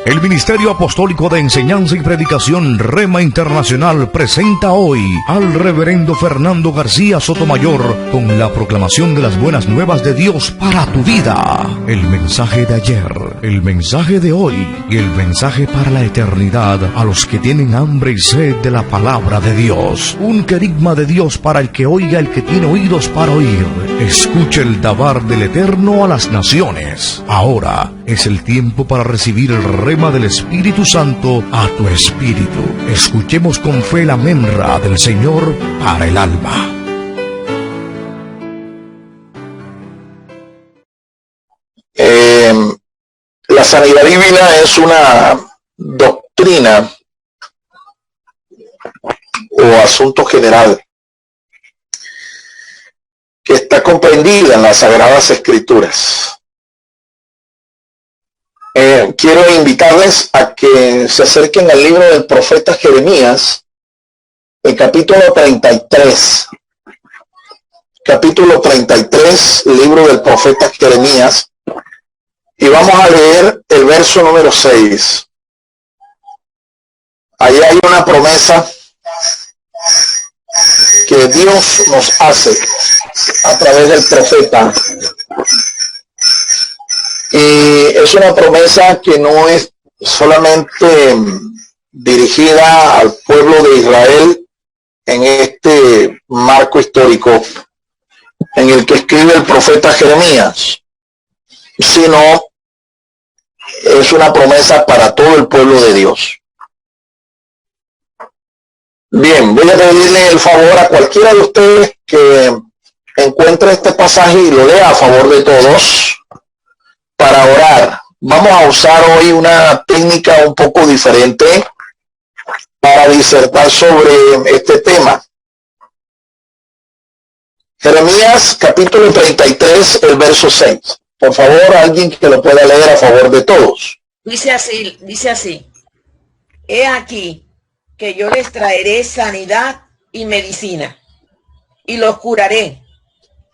El Ministerio Apostólico de Enseñanza y Predicación Rema Internacional presenta hoy al Reverendo Fernando García Sotomayor con la proclamación de las buenas nuevas de Dios para tu vida. El mensaje de ayer, el mensaje de hoy y el mensaje para la eternidad a los que tienen hambre y sed de la palabra de Dios. Un querigma de Dios para el que oiga, el que tiene oídos para oír. Escuche el dabar del Eterno a las naciones. Ahora es el tiempo para recibir el rema del Espíritu Santo a tu espíritu. Escuchemos con fe la menra del Señor para el alma. La sanidad divina es una doctrina o asunto general que está comprendida en las Sagradas Escrituras. Quiero invitarles a que se acerquen al libro del profeta Jeremías, el capítulo 33. Capítulo 33, libro del profeta Jeremías. Y vamos a leer el verso número 6. Ahí hay una promesa que Dios nos hace a través del profeta. Y es una promesa que no es solamente dirigida al pueblo de Israel en este marco histórico en el que escribe el profeta Jeremías, sino es una promesa para todo el pueblo de Dios. Bien, voy a pedirle el favor a cualquiera de ustedes que encuentre este pasaje y lo lea a favor de todos para orar. Vamos a usar hoy una técnica un poco diferente para disertar sobre este tema. Jeremías capítulo 33, el verso 6. Por favor, alguien que lo pueda leer a favor de todos. Dice así. He aquí que yo les traeré sanidad y medicina, y los curaré,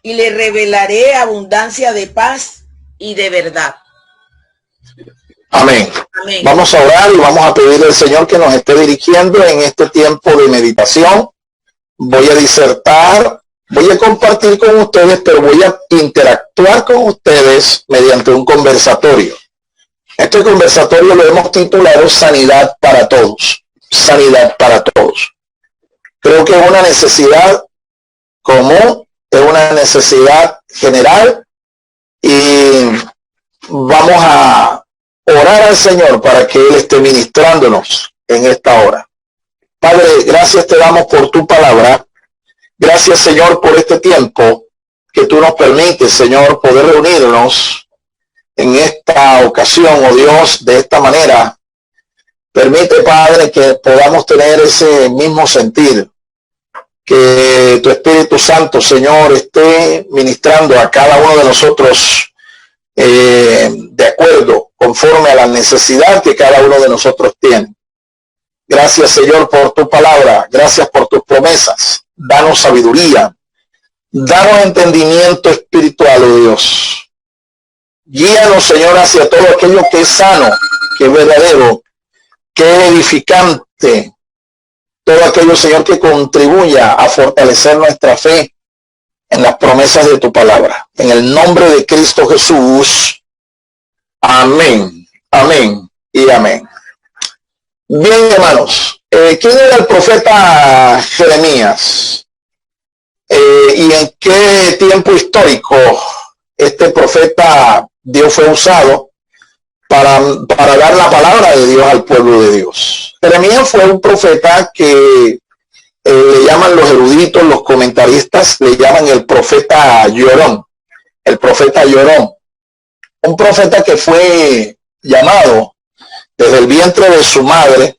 y les revelaré abundancia de paz y de verdad. Amén. Amén. Vamos a orar y vamos a pedirle al Señor que nos esté dirigiendo en este tiempo de meditación. Voy a disertar, voy a compartir con ustedes, pero voy a interactuar con ustedes mediante un conversatorio. Este conversatorio lo hemos titulado Sanidad para Todos. Sanidad para todos. Creo que es una necesidad común, es una necesidad general y vamos a orar al Señor para que Él esté ministrándonos en esta hora. Padre, gracias te damos por tu palabra. Gracias, Señor, por este tiempo que tú nos permites, Señor, poder reunirnos en esta ocasión, oh Dios, de esta manera. Permite, Padre, que podamos tener ese mismo sentir, que tu Espíritu Santo, Señor, esté ministrando a cada uno de nosotros de acuerdo, conforme a la necesidad que cada uno de nosotros tiene. Gracias, Señor, por tu palabra, gracias por tus promesas. Danos sabiduría, danos entendimiento espiritual, oh Dios. Guíanos, Señor, hacia todo aquello que es sano, que es verdadero, que es edificante, todo aquello, Señor, que contribuya a fortalecer nuestra fe en las promesas de tu palabra. En el nombre de Cristo Jesús. Amén, amén y amén. Bien, hermanos, ¿quién era el profeta Jeremías? ¿Y en qué tiempo histórico este profeta Dios fue usado para dar la palabra de Dios al pueblo de Dios? Jeremías fue un profeta que le llaman los eruditos, los comentaristas, le llaman el profeta llorón. El profeta llorón. Un profeta que fue llamado desde el vientre de su madre,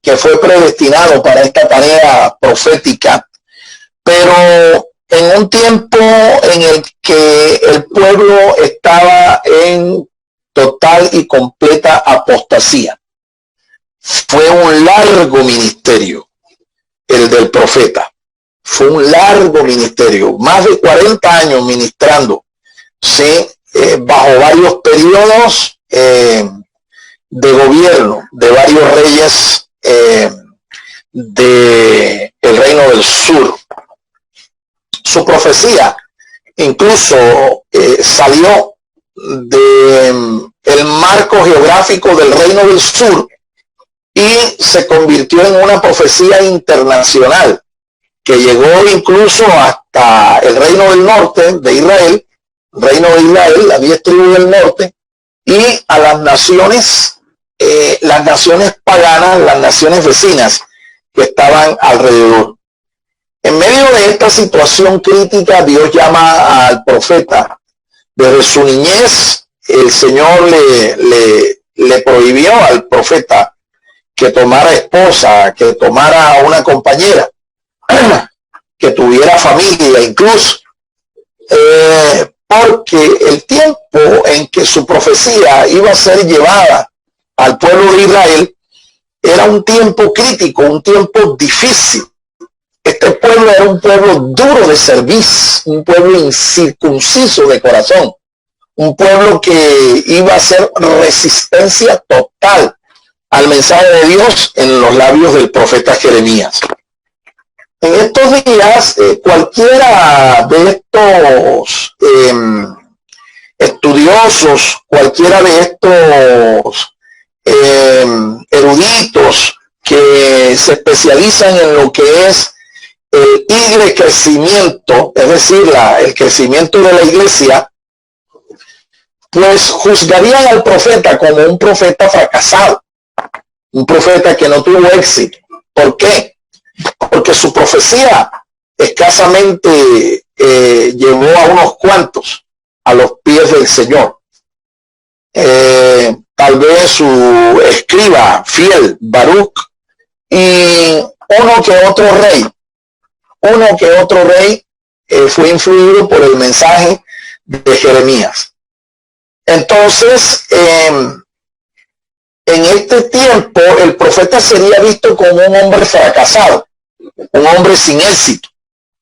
que fue predestinado para esta tarea profética, pero en un tiempo en el que el pueblo estaba en total y completa apostasía. Fue un largo ministerio el del profeta. Fue un largo ministerio, más de 40 años ministrando, ¿sí? Bajo varios periodos de gobierno de varios reyes del reino del sur. Su profecía incluso salió del marco geográfico del reino del sur y se convirtió en una profecía internacional que llegó incluso hasta el reino del norte de Israel, las 10 tribus del norte, y a las naciones paganas, las naciones vecinas que estaban alrededor. En medio de esta situación crítica, Dios llama al profeta. Desde su niñez, el Señor le prohibió al profeta que tomara esposa, que tomara una compañera, que tuviera familia incluso, porque el tiempo en que su profecía iba a ser llevada al pueblo de Israel era un tiempo crítico, un tiempo difícil. Este pueblo era un pueblo duro de cerviz, un pueblo incircunciso de corazón, un pueblo que iba a hacer resistencia total al mensaje de Dios en los labios del profeta Jeremías. En estos días, cualquiera de estos estudiosos, cualquiera de estos eruditos que se especializan en lo que es el crecimiento, es decir, el crecimiento de la iglesia, pues juzgarían al profeta como un profeta fracasado, un profeta que no tuvo éxito. ¿Por qué? Porque su profecía escasamente llevó a unos cuantos a los pies del Señor. Tal vez su escriba fiel, Baruch, y uno que otro rey fue influido por el mensaje de Jeremías. Entonces, en este tiempo, el profeta sería visto como un hombre fracasado, un hombre sin éxito.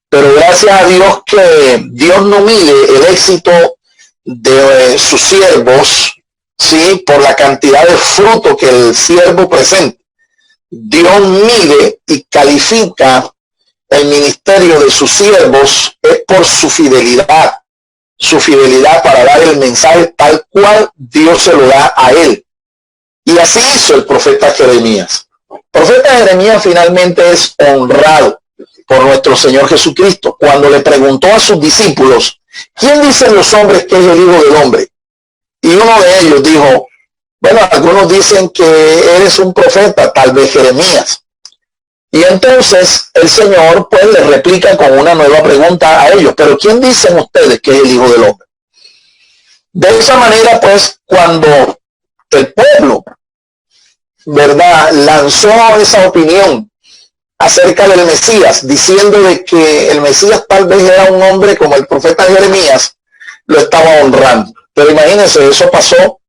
Pero gracias a Dios que Dios no mide el éxito de sus siervos, ¿sí?, por la cantidad de fruto que el siervo presenta. Dios mide y califica el ministerio de sus siervos es por su fidelidad para dar el mensaje tal cual Dios se lo da a él. Y así hizo el profeta Jeremías. El profeta Jeremías finalmente es honrado por nuestro Señor Jesucristo cuando le preguntó a sus discípulos: ¿quién dicen los hombres que es el Hijo del Hombre? Y uno de ellos dijo: bueno, algunos dicen que eres un profeta, tal vez Jeremías. Y entonces el Señor pues le replica con una nueva pregunta a ellos: pero ¿quién dicen ustedes que es el Hijo del Hombre? De esa manera pues, cuando el pueblo, ¿verdad?, lanzó esa opinión acerca del Mesías, diciendo de que el Mesías tal vez era un hombre como el profeta Jeremías, lo estaba honrando. Pero imagínense, eso pasó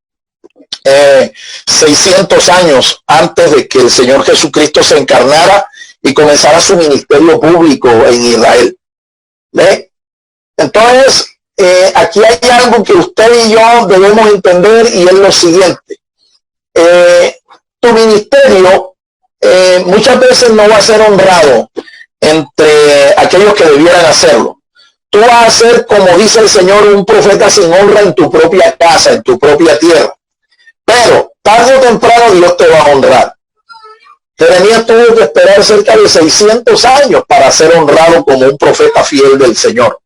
600 años antes de que el Señor Jesucristo se encarnara y comenzara su ministerio público en Israel. ¿Ve? Entonces, aquí hay algo que usted y yo debemos entender, y es lo siguiente. Tu ministerio muchas veces no va a ser honrado entre aquellos que debieran hacerlo. Tú vas a ser, como dice el Señor, un profeta sin honra en tu propia casa, en tu propia tierra. Pero tarde o temprano Dios te va a honrar. Jeremías tuvo que esperar cerca de 600 años para ser honrado como un profeta fiel del Señor.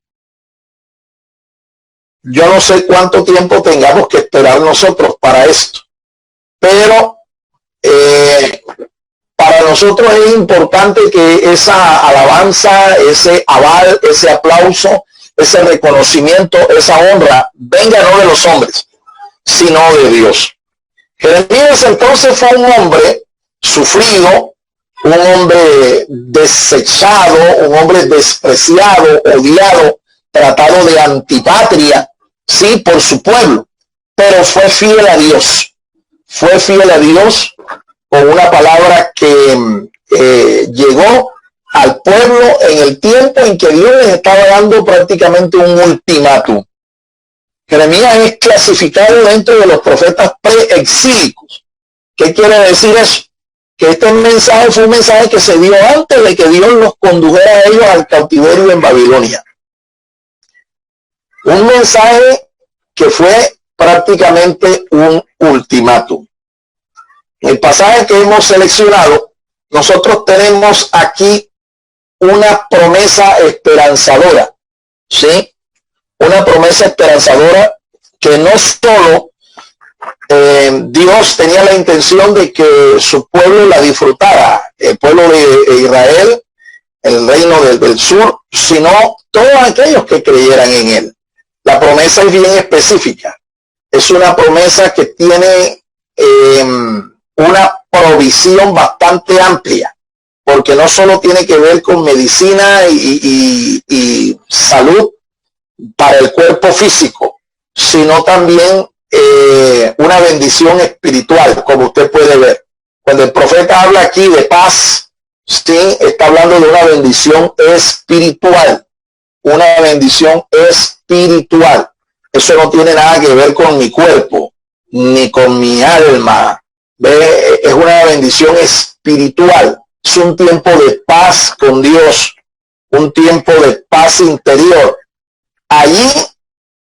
Yo no sé cuánto tiempo tengamos que esperar nosotros para esto, pero para nosotros es importante que esa alabanza, ese aval, ese aplauso, ese reconocimiento, esa honra venga no de los hombres, sino de Dios. Jeremías entonces fue un hombre sufrido, un hombre desechado, un hombre despreciado, odiado, tratado de antipatria, sí, por su pueblo, pero fue fiel a Dios. Fue fiel a Dios con una palabra que llegó al pueblo en el tiempo en que Dios les estaba dando prácticamente un ultimátum. Jeremías es clasificado dentro de los profetas preexílicos, ¿Qué quiere decir eso? Que este mensaje fue un mensaje que se dio antes de que Dios los condujera a ellos al cautiverio en Babilonia. Un mensaje que fue prácticamente un ultimátum. En el pasaje que hemos seleccionado, nosotros tenemos aquí una promesa esperanzadora, ¿sí? Una promesa esperanzadora que no solo Dios tenía la intención de que su pueblo la disfrutara, el pueblo de Israel, el reino del sur, sino todos aquellos que creyeran en él. La promesa es bien específica. Es una promesa que tiene una provisión bastante amplia, porque no solo tiene que ver con medicina y salud para el cuerpo físico, sino también una bendición espiritual, como usted puede ver. Cuando el profeta habla aquí de paz, sí, está hablando de una bendición espiritual, una bendición espiritual. Eso no tiene nada que ver con mi cuerpo, ni con mi alma. ¿Ve? Es una bendición espiritual. Es un tiempo de paz con Dios, un tiempo de paz interior. Allí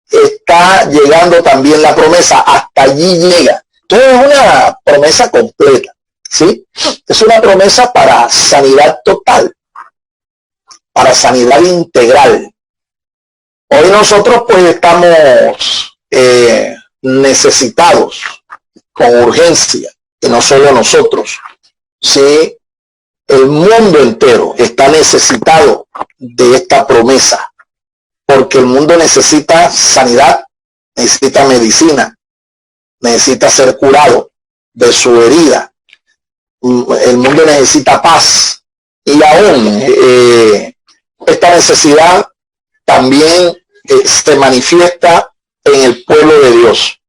está llegando también la promesa, hasta allí llega. Entonces es una promesa completa, ¿sí? Es una promesa para sanidad total, para sanidad integral. Hoy nosotros pues estamos necesitados con urgencia, y no solo nosotros, ¿sí? El mundo entero está necesitado de esta promesa, porque el mundo necesita sanidad, necesita medicina, necesita ser curado de su herida. El mundo necesita paz, y aún esta necesidad también se manifiesta en el pueblo de Dios.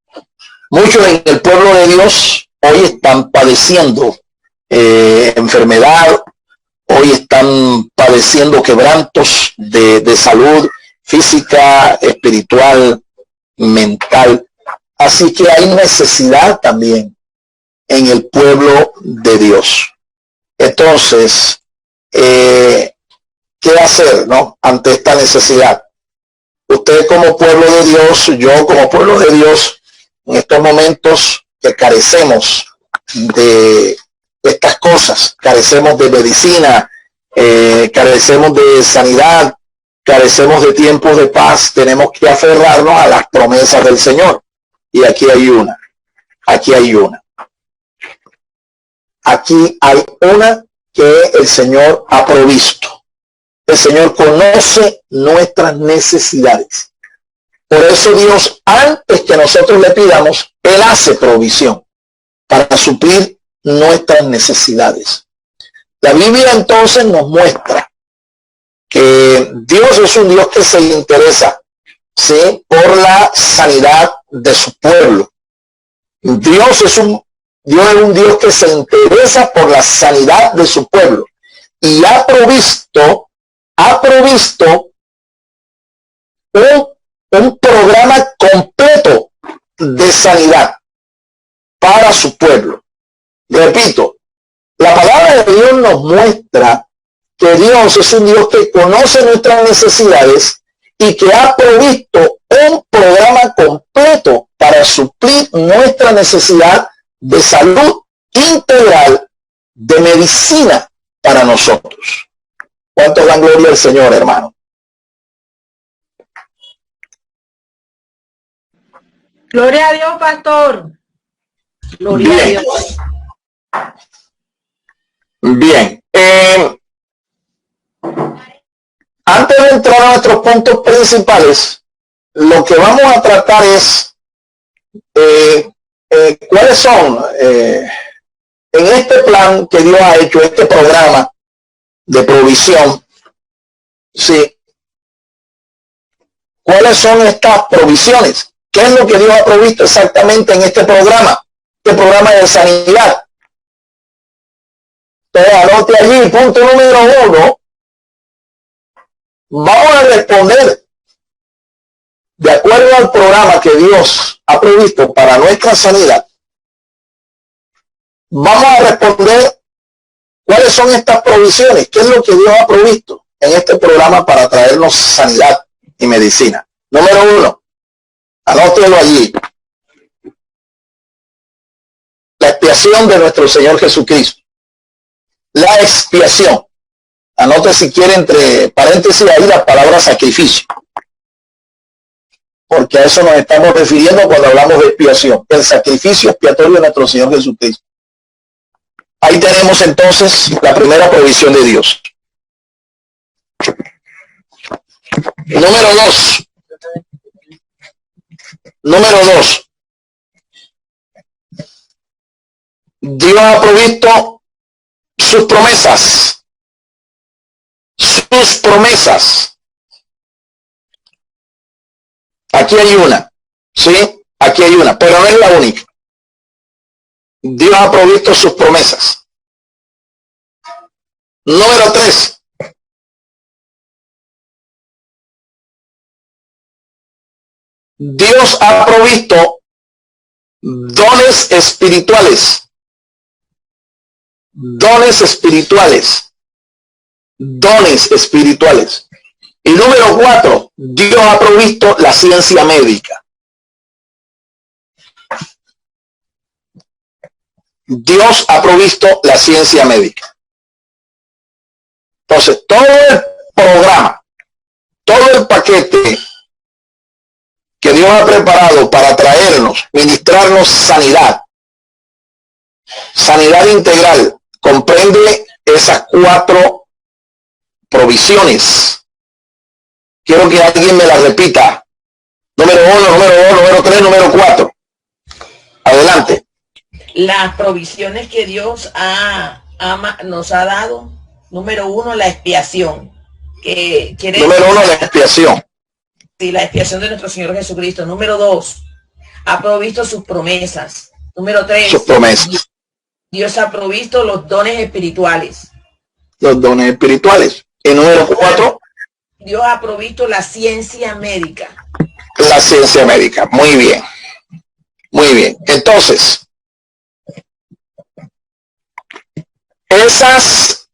Muchos en el pueblo de Dios hoy están padeciendo enfermedad, hoy están padeciendo quebrantos de salud física, espiritual, mental. Así que hay necesidad también en el pueblo de Dios. Entonces, ¿qué hacer, no? Ante esta necesidad. Usted como pueblo de Dios, yo como pueblo de Dios, en estos momentos que carecemos de estas cosas, carecemos de medicina, carecemos de sanidad, carecemos de tiempos de paz, tenemos que aferrarnos a las promesas del Señor. Y aquí hay una, aquí hay una. Aquí hay una que el Señor ha provisto. El Señor conoce nuestras necesidades. Por eso Dios, antes que nosotros le pidamos, Él hace provisión para suplir nuestras necesidades. La Biblia entonces nos muestra que Dios es un Dios que se interesa, ¿sí?, por la sanidad de su pueblo. Dios es un Dios que se interesa por la sanidad de su pueblo y ha provisto un programa completo de sanidad para su pueblo. Repito, la palabra de Dios nos muestra que Dios es un Dios que conoce nuestras necesidades y que ha provisto un programa completo para suplir nuestra necesidad de salud integral, de medicina para nosotros. ¿Cuántos dan gloria al Señor, hermano? Gloria a Dios, pastor. Gloria a Dios. Bien. Antes de entrar a nuestros puntos principales, lo que vamos a tratar es cuáles son, en este plan que Dios ha hecho, este programa de provisión, sí, cuáles son estas provisiones. ¿Qué es lo que Dios ha provisto exactamente en este programa de sanidad? Entonces, anote allí, punto número 1. Vamos a responder de acuerdo al programa que Dios ha provisto para nuestra sanidad. vamos a responder cuáles son estas provisiones, qué es lo que Dios ha provisto en este programa para traernos sanidad y medicina. Número 1, anótelo allí. La expiación de nuestro Señor Jesucristo. La expiación. Anote si quiere entre paréntesis ahí la palabra sacrificio. Porque a eso nos estamos refiriendo cuando hablamos de expiación. El sacrificio expiatorio de nuestro Señor Jesucristo. Ahí tenemos entonces la primera provisión de Dios. Número 2. Número 2. Dios ha provisto sus promesas. Sus promesas. Aquí hay una. ¿Sí? Aquí hay una, pero no es la única. Dios ha provisto sus promesas. Número 3. Dios ha provisto dones espirituales. Dones espirituales. Dones espirituales. Y número 4, Dios ha provisto la ciencia médica. Dios ha provisto la ciencia médica. Entonces, todo el programa, todo el paquete que Dios ha preparado para traernos, ministrarnos sanidad, sanidad integral, comprende esas 4 provisiones. Quiero que alguien me la repita. Número 1, número 2, número 3, número 4. Adelante. Las provisiones que Dios nos ha dado. Número 1, la expiación. Que quiere número 1, la expiación. Sí, la expiación de nuestro Señor Jesucristo. Número 2, ha provisto sus promesas. Número 3, sus promesas. Dios ha provisto los dones espirituales. Los dones espirituales. Y número 4, Dios ha provisto la ciencia médica. La ciencia médica. Muy bien. Muy bien. Entonces, esas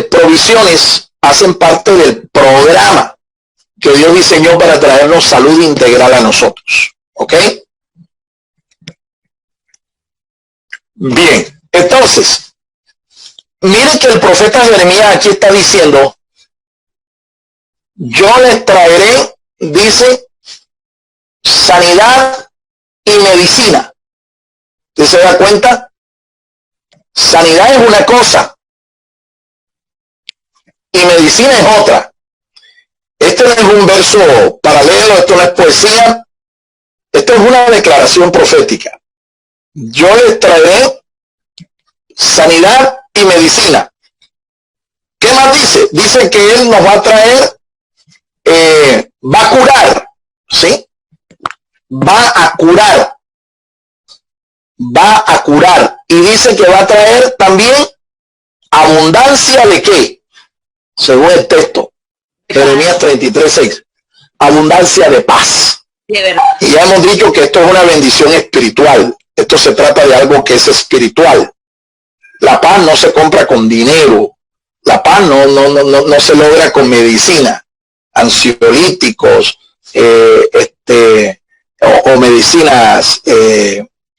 provisiones hacen parte del programa que Dios diseñó para traernos salud integral a nosotros. ¿Ok? Bien. Entonces, mire que el profeta Jeremías aquí está diciendo: yo les traeré, dice, sanidad y medicina. ¿Usted se da cuenta? Sanidad es una cosa y medicina es otra. Este no es un verso paralelo, esto no es poesía, esto es una declaración profética. Yo les traeré sanidad y medicina. ¿Qué más dice? Dice que Él nos va a traer, va a curar, ¿sí? Va a curar. Va a curar. Y dice que va a traer también abundancia de ¿qué? Según el texto, Jeremías 33:6. Abundancia de paz. De verdad. Y ya hemos dicho que esto es una bendición espiritual. Esto se trata de algo que es espiritual. La paz no se compra con dinero. La paz no se logra con medicina, ansiolíticos, o medicinas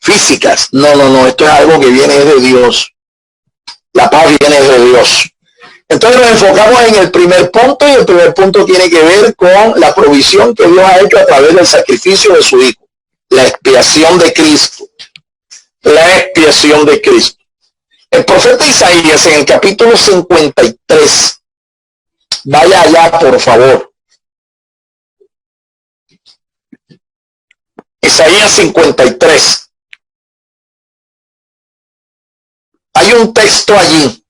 físicas. No, esto es algo que viene de Dios. La paz viene de Dios. Entonces nos enfocamos en el primer punto, y el primer punto tiene que ver con la provisión que Dios ha hecho a través del sacrificio de su Hijo, la expiación de Cristo. La expiación de Cristo. El profeta Isaías en el capítulo 53, vaya allá por favor. Isaías 53. Hay un texto allí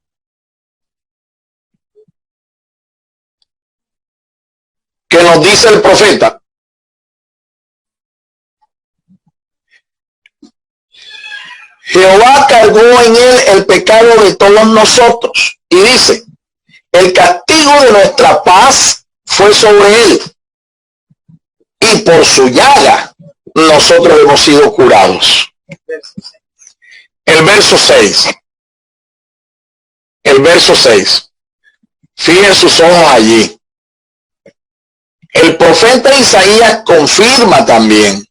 que nos dice el profeta: Jehová cargó en él el pecado de todos nosotros. Y dice: el castigo de nuestra paz fue sobre él, y por su llaga nosotros hemos sido curados. el verso 6. El verso 6. Fijen sus ojos allí. El profeta Isaías confirma también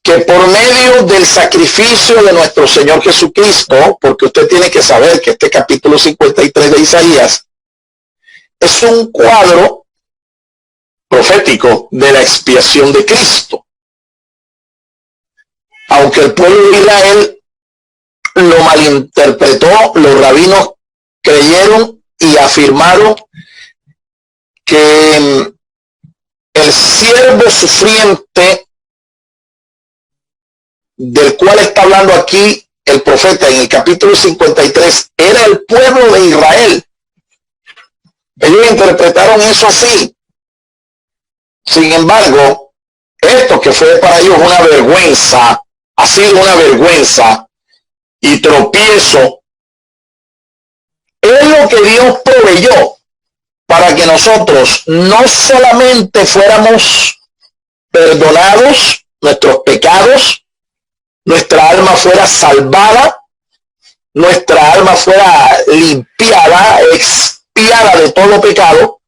que por medio del sacrificio de nuestro Señor Jesucristo, porque usted tiene que saber que este capítulo 53 de Isaías es un cuadro profético de la expiación de Cristo. Aunque el pueblo de Israel lo malinterpretó, los rabinos creyeron y afirmaron que el siervo sufriente del cual está hablando aquí el profeta en el capítulo 53 era el pueblo de Israel. Ellos interpretaron eso así. Sin embargo, esto que fue para ellos una vergüenza, ha sido una vergüenza y tropiezo, es lo que Dios proveyó para que nosotros no solamente fuéramos perdonados nuestros pecados, nuestra alma fuera salvada, nuestra alma fuera limpiada, expiada de todo pecado,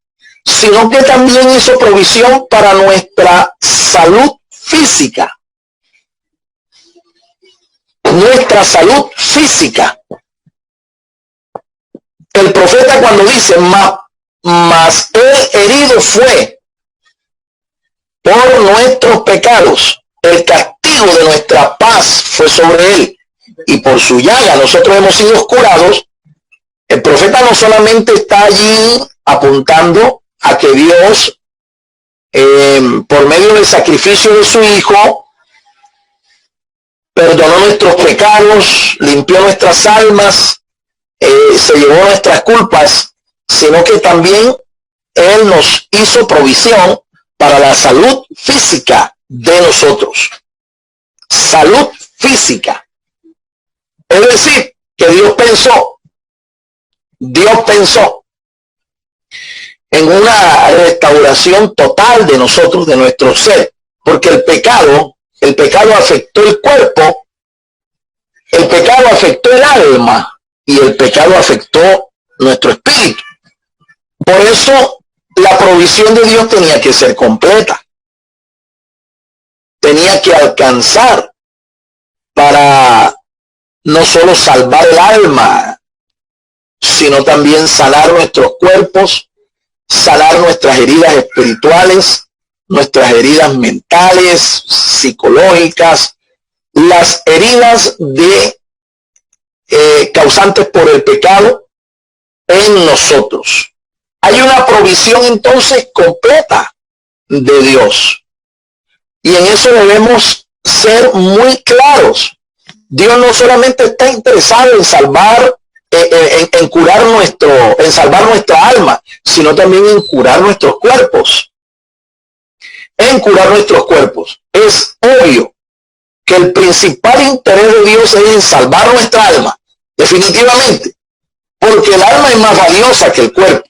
sino que también hizo provisión para nuestra salud física. Nuestra salud física. El profeta cuando dice, mas él herido fue por nuestros pecados, el castigo de nuestra paz fue sobre él, y por su llaga nosotros hemos sido curados. El profeta no solamente está allí apuntando a que Dios, por medio del sacrificio de su Hijo, perdonó nuestros pecados, limpió nuestras almas, se llevó nuestras culpas, sino que también Él nos hizo provisión para la salud física de nosotros. Salud física. Es decir, que Dios pensó en una restauración total de nosotros, de nuestro ser, porque el pecado afectó el cuerpo, el pecado afectó el alma y el pecado afectó nuestro espíritu. Por eso la provisión de Dios tenía que ser completa, tenía que alcanzar para no solo salvar el alma, sino también sanar nuestros cuerpos, sanar nuestras heridas espirituales, nuestras heridas mentales, psicológicas, las heridas causantes por el pecado en nosotros. Hay una provisión entonces completa de Dios. Y en eso debemos ser muy claros. Dios no solamente está interesado en salvar, en salvar nuestra alma, sino también en curar nuestros cuerpos. En curar nuestros cuerpos. Es obvio que el principal interés de Dios es en salvar nuestra alma, definitivamente, porque el alma es más valiosa que el cuerpo.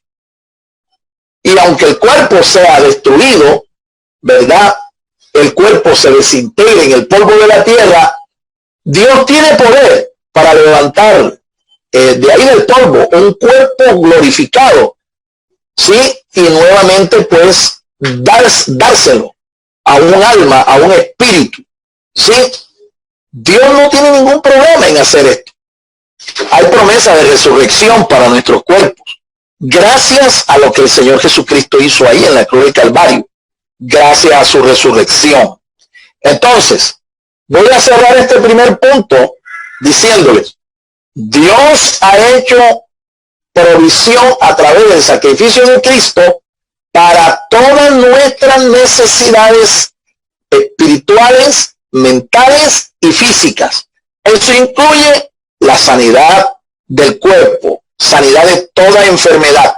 Y aunque el cuerpo sea destruido, ¿verdad? El cuerpo se desintegra en el polvo de la tierra, Dios tiene poder para levantar de ahí del polvo un cuerpo glorificado, ¿sí? Y nuevamente pues dárselo a un alma, a un espíritu, ¿sí? Dios no tiene ningún problema en hacer esto. Hay promesa de resurrección para nuestros cuerpos, gracias a lo que el Señor Jesucristo hizo ahí en la cruz del Calvario, gracias a su resurrección. Entonces, voy a cerrar este primer punto diciéndoles, Dios ha hecho provisión a través del sacrificio de Cristo para todas nuestras necesidades espirituales, mentales y físicas. Eso incluye la sanidad del cuerpo, sanidad de toda enfermedad.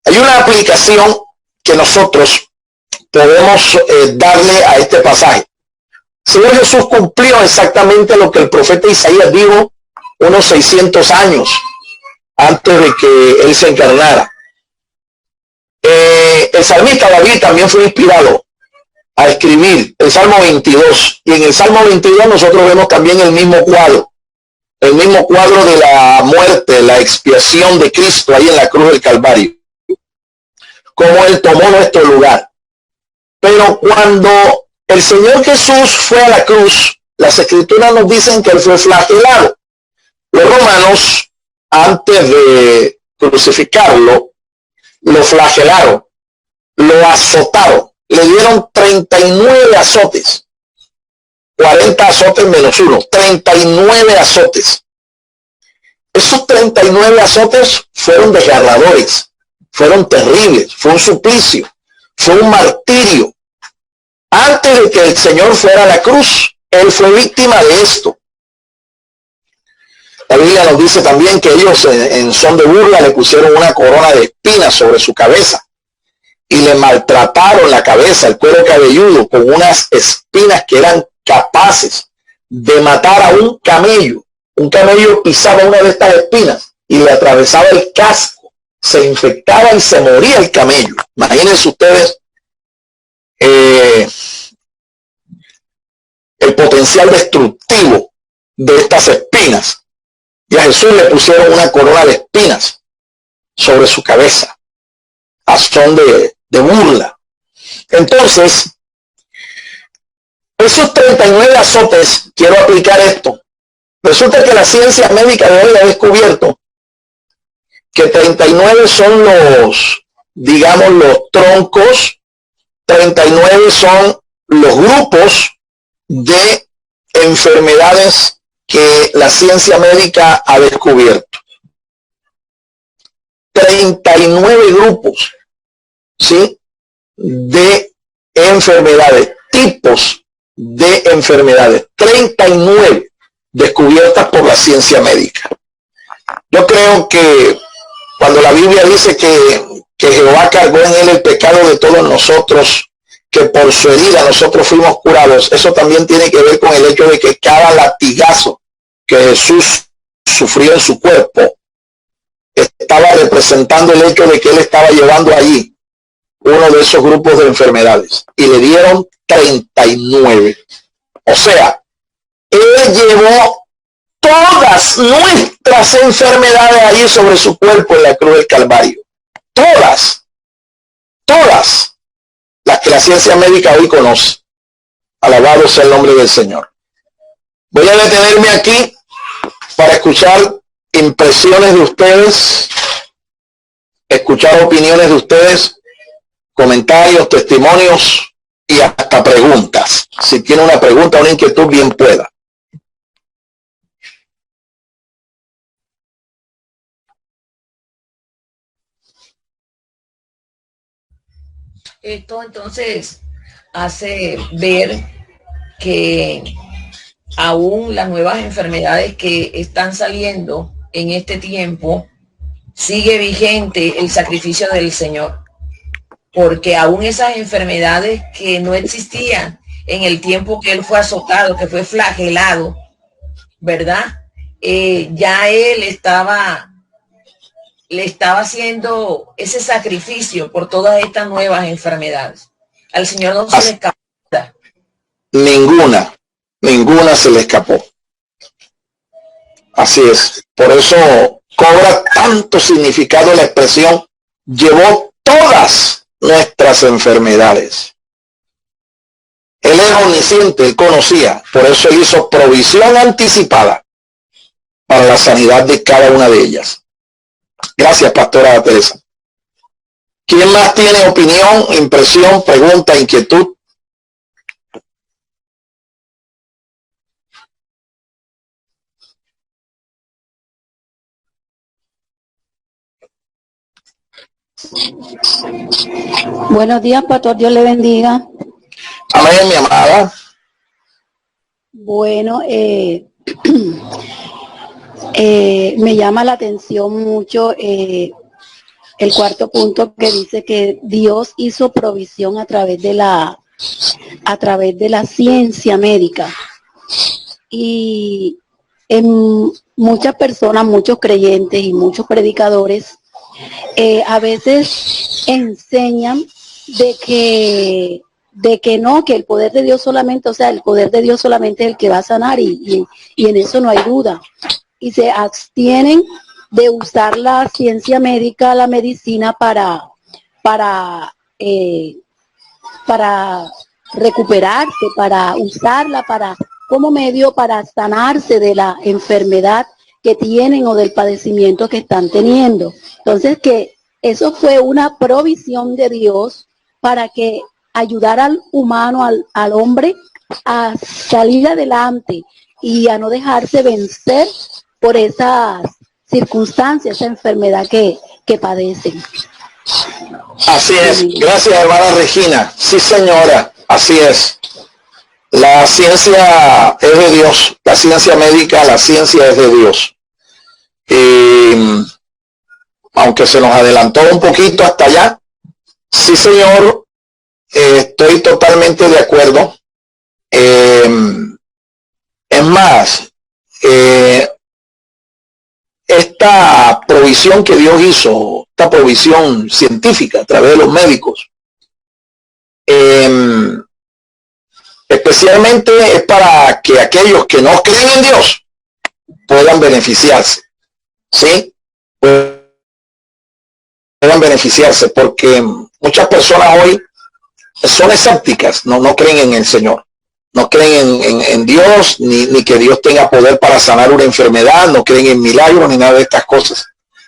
Hay una aplicación que nosotros podemos darle a este pasaje. El Señor Jesús cumplió exactamente lo que el profeta Isaías dijo unos 600 años antes de que Él se encarnara. El salmista David también fue inspirado a escribir el Salmo 22. Y en el Salmo 22 nosotros vemos también el mismo cuadro de la muerte, la expiación de Cristo ahí en la cruz del Calvario, como Él tomó nuestro lugar. Pero cuando el Señor Jesús fue a la cruz, las Escrituras nos dicen que Él fue flagelado. Los romanos, antes de crucificarlo, lo flagelaron, lo azotaron, le dieron 39 azotes, 40 azotes menos uno, 39 azotes. Esos 39 azotes fueron desgarradores, fueron terribles, fue un suplicio, fue un martirio. Antes de que el Señor fuera a la cruz, Él fue víctima de esto. La Biblia nos dice también que ellos en son de burla le pusieron una corona de espinas sobre su cabeza y le maltrataron la cabeza, el cuero cabelludo, con unas espinas que eran capaces de matar a un camello. Un camello pisaba una de estas espinas y le atravesaba el casco, se infectaba y se moría el camello. Imagínense ustedes el potencial destructivo de estas espinas. Y a Jesús le pusieron una corona de espinas sobre su cabeza, a son de burla. Entonces, esos 39 azotes, quiero aplicar esto. Resulta que la ciencia médica de hoy ha descubierto que 39 son digamos, los troncos, 39 son los grupos de enfermedades que la ciencia médica ha descubierto. 39 grupos, ¿sí?, de enfermedades, tipos de enfermedades, 39 descubiertas por la ciencia médica. Yo creo que cuando la Biblia dice que Jehová cargó en él el pecado de todos nosotros, que por su herida nosotros fuimos curados, eso también tiene que ver con el hecho de que cada latigazo que Jesús sufrió en su cuerpo estaba representando el hecho de que él estaba llevando allí uno de esos grupos de enfermedades, y le dieron 39. O sea, él llevó todas nuestras enfermedades allí sobre su cuerpo en la cruz del Calvario. Todas las que la ciencia médica hoy conoce. Alabado sea el nombre del Señor. Voy a detenerme aquí para escuchar impresiones de ustedes, escuchar opiniones de ustedes, comentarios, testimonios y hasta preguntas. Si tiene una pregunta o una inquietud, bien pueda. Esto entonces hace ver que aún las nuevas enfermedades que están saliendo en este tiempo, sigue vigente el sacrificio del Señor, porque aún esas enfermedades que no existían en el tiempo que Él fue azotado, que fue flagelado, ¿verdad? Ya Él le estaba haciendo ese sacrificio por todas estas nuevas enfermedades. Al Señor no se le escapó. Ninguna se le escapó. Así es. Por eso cobra tanto significado la expresión: llevó todas nuestras enfermedades. Él es omnisciente, él conocía, por eso él hizo provisión anticipada para la sanidad de cada una de ellas. Gracias, pastora Teresa. ¿Quién más tiene opinión, impresión, pregunta, inquietud? Buenos días, pastor, Dios le bendiga. Amén, mi amada. Bueno, me llama la atención mucho el cuarto punto, que dice que Dios hizo provisión a través de la ciencia médica. Y en muchas personas, muchos creyentes y muchos predicadores a veces enseñan de que de que no, que el poder de Dios solamente, o sea, el poder de Dios solamente es el que va a sanar y en eso no hay duda. Y se abstienen de usar la ciencia médica, la medicina para recuperarse, para usarla como medio para sanarse de la enfermedad que tienen o del padecimiento que están teniendo. Entonces, que eso fue una provisión de Dios para que ayudar al humano, al hombre, a salir adelante y a no dejarse vencer por esas circunstancias, esa enfermedad que padecen. Así es. Gracias, hermana Regina. Sí, señora, así es. La ciencia es de Dios. La ciencia médica, la ciencia es de Dios. Aunque se nos adelantó un poquito hasta allá, sí, señor, estoy totalmente de acuerdo. Es más, esta provisión que Dios hizo, esta provisión científica a través de los médicos, especialmente es para que aquellos que no creen en Dios puedan beneficiarse, ¿sí? Puedan beneficiarse, porque muchas personas hoy son escépticas, no creen en el Señor, no creen en Dios, ni que Dios tenga poder para sanar una enfermedad, no creen en milagros ni nada de estas cosas.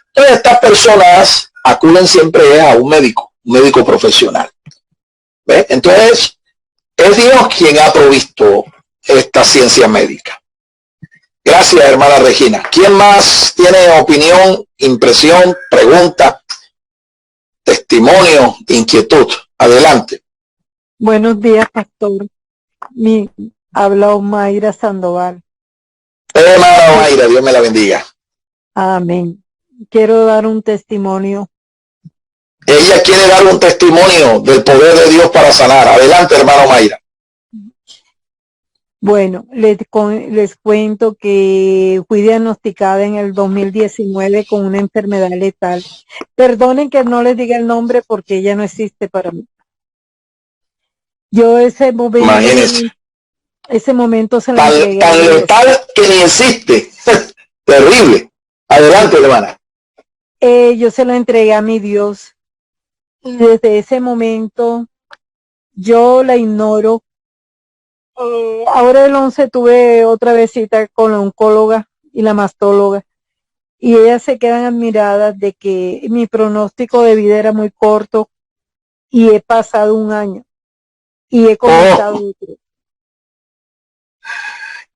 Entonces estas personas acuden siempre a un médico profesional. ¿Ve? Entonces es Dios quien ha provisto esta ciencia médica. Gracias, hermana Regina. ¿Quién más tiene opinión, impresión, pregunta, testimonio, inquietud? Adelante. Buenos días, pastor. Habla Omaira Sandoval. Hermana Omaira, Dios me la bendiga. Amén. Quiero dar un testimonio. Ella quiere dar un testimonio del poder de Dios para sanar. Adelante, hermana Omaira. Bueno, les cuento que fui diagnosticada en el 2019 con una enfermedad letal. Perdonen que no les diga el nombre porque ella no existe para mí. Yo ese momento se la entregué. Tan letal que ni existe. Terrible. Adelante, hermana. Yo se la entregué a mi Dios. Y desde ese momento yo la ignoro. Ahora el 11 tuve otra visita con la oncóloga y la mastóloga. Y ellas se quedan admiradas de que mi pronóstico de vida era muy corto y he pasado un año. Y he comenzado otro.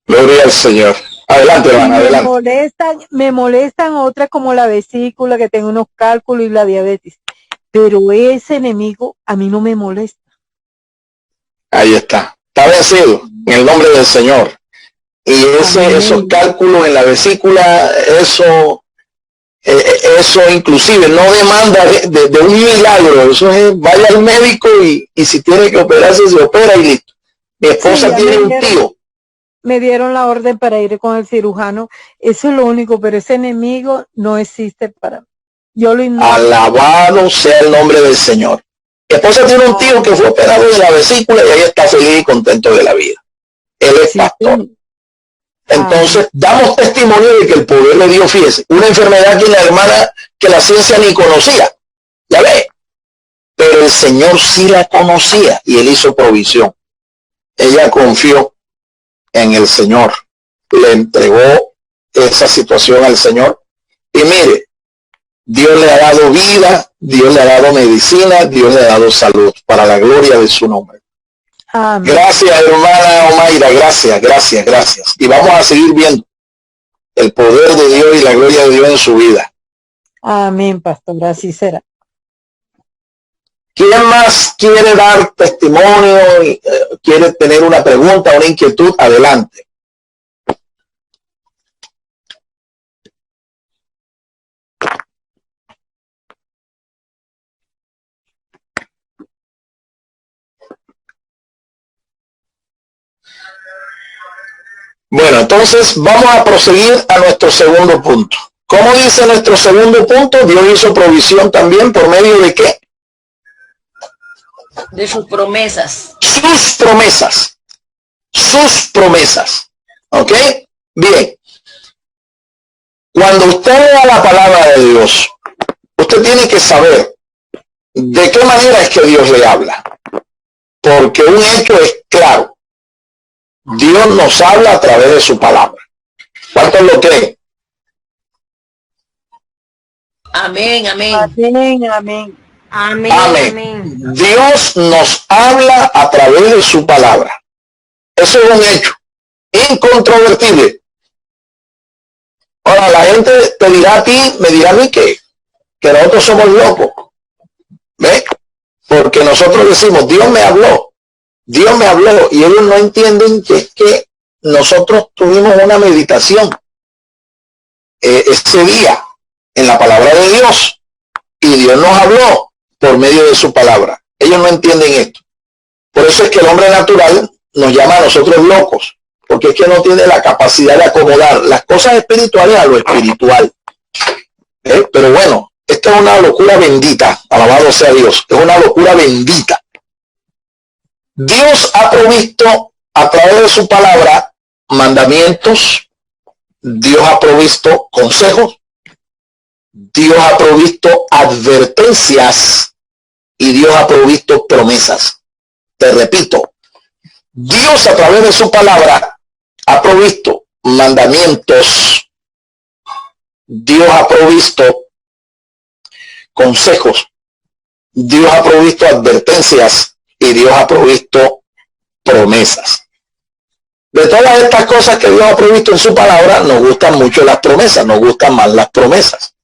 Gloria al Señor. Adelante, hermana, adelante. Me molestan otras como la vesícula, que tengo unos cálculos y la diabetes. Pero ese enemigo a mí no me molesta. Ahí está. Está vencido en el nombre del Señor. Y esos cálculos en la vesícula, eso inclusive no demanda de un milagro. Eso es, vaya al médico y si tiene que operarse, se opera y listo. Mi esposa tiene un tío. Me dieron la orden para ir con el cirujano. Eso es lo único, pero ese enemigo no existe para mí. Yo lo ignoro. Alabado sea el nombre del Señor. Mi esposa tiene un tío que fue operado de la vesícula y ahí está feliz y contento de la vida. Él es pastor. Entonces, damos testimonio de que el poder de Dios, fíjese, una enfermedad que la hermana, que la ciencia ni conocía, ya ve, pero el Señor sí la conocía y Él hizo provisión. Ella confió en el Señor, le entregó esa situación al Señor y mire, Dios le ha dado vida, Dios le ha dado medicina, Dios le ha dado salud para la gloria de su nombre. Amén. Gracias, hermana Omaira, gracias. Y vamos a seguir viendo el poder de Dios y la gloria de Dios en su vida. Amén, pastor, así será. ¿Quién más quiere dar testimonio, quiere tener una pregunta, una inquietud? Adelante. Bueno, entonces vamos a proseguir a nuestro segundo punto. ¿Cómo dice nuestro segundo punto? Dios hizo provisión también por medio de ¿qué? De sus promesas. Sus promesas. Sus promesas. ¿Ok? Bien. Cuando usted lea la palabra de Dios, usted tiene que saber de qué manera es que Dios le habla. Porque un hecho es claro. Dios nos habla a través de su palabra. ¿Cuántos lo creen? Amén, amén. Amén, amén. Amén, Amén. amén. Dios nos habla a través de su palabra. Eso es un hecho incontrovertible. Ahora, la gente te dirá a ti, me dirá a mí que nosotros somos locos. ¿Ves? Porque nosotros decimos, Dios me habló, y ellos no entienden que es que nosotros tuvimos una meditación ese día en la palabra de Dios, y Dios nos habló por medio de su palabra. Ellos no entienden esto. Por eso es que el hombre natural nos llama a nosotros locos, porque es que no tiene la capacidad de acomodar las cosas espirituales a lo espiritual. Pero bueno, esta es una locura bendita, alabado sea Dios, es una locura bendita. Dios ha provisto a través de su palabra mandamientos, Dios ha provisto consejos, Dios ha provisto advertencias y Dios ha provisto promesas. Te repito, Dios a través de su palabra ha provisto mandamientos, Dios ha provisto consejos, Dios ha provisto advertencias y Dios ha provisto promesas. De todas estas cosas que Dios ha provisto en su palabra, nos gustan mucho las promesas, nos gustan más las promesas.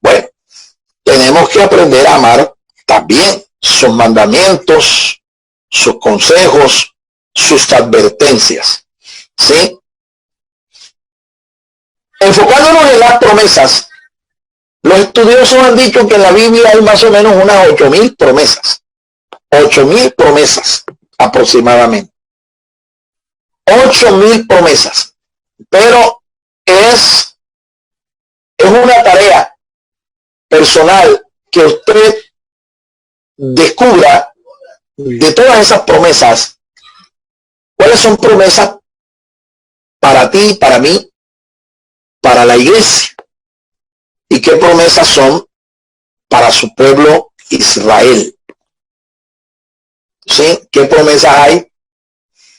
Bueno, tenemos que aprender a amar también sus mandamientos, sus consejos, sus advertencias. ¿Sí? Enfocándonos en las promesas, los estudiosos han dicho que en la Biblia hay más o menos unas 8.000 promesas. 8.000 promesas aproximadamente. 8.000 promesas. Pero es una tarea personal que usted descubra de todas esas promesas, cuáles son promesas para ti, para mí, para la iglesia, y qué promesas son para su pueblo Israel. ¿Sí? ¿Qué promesas hay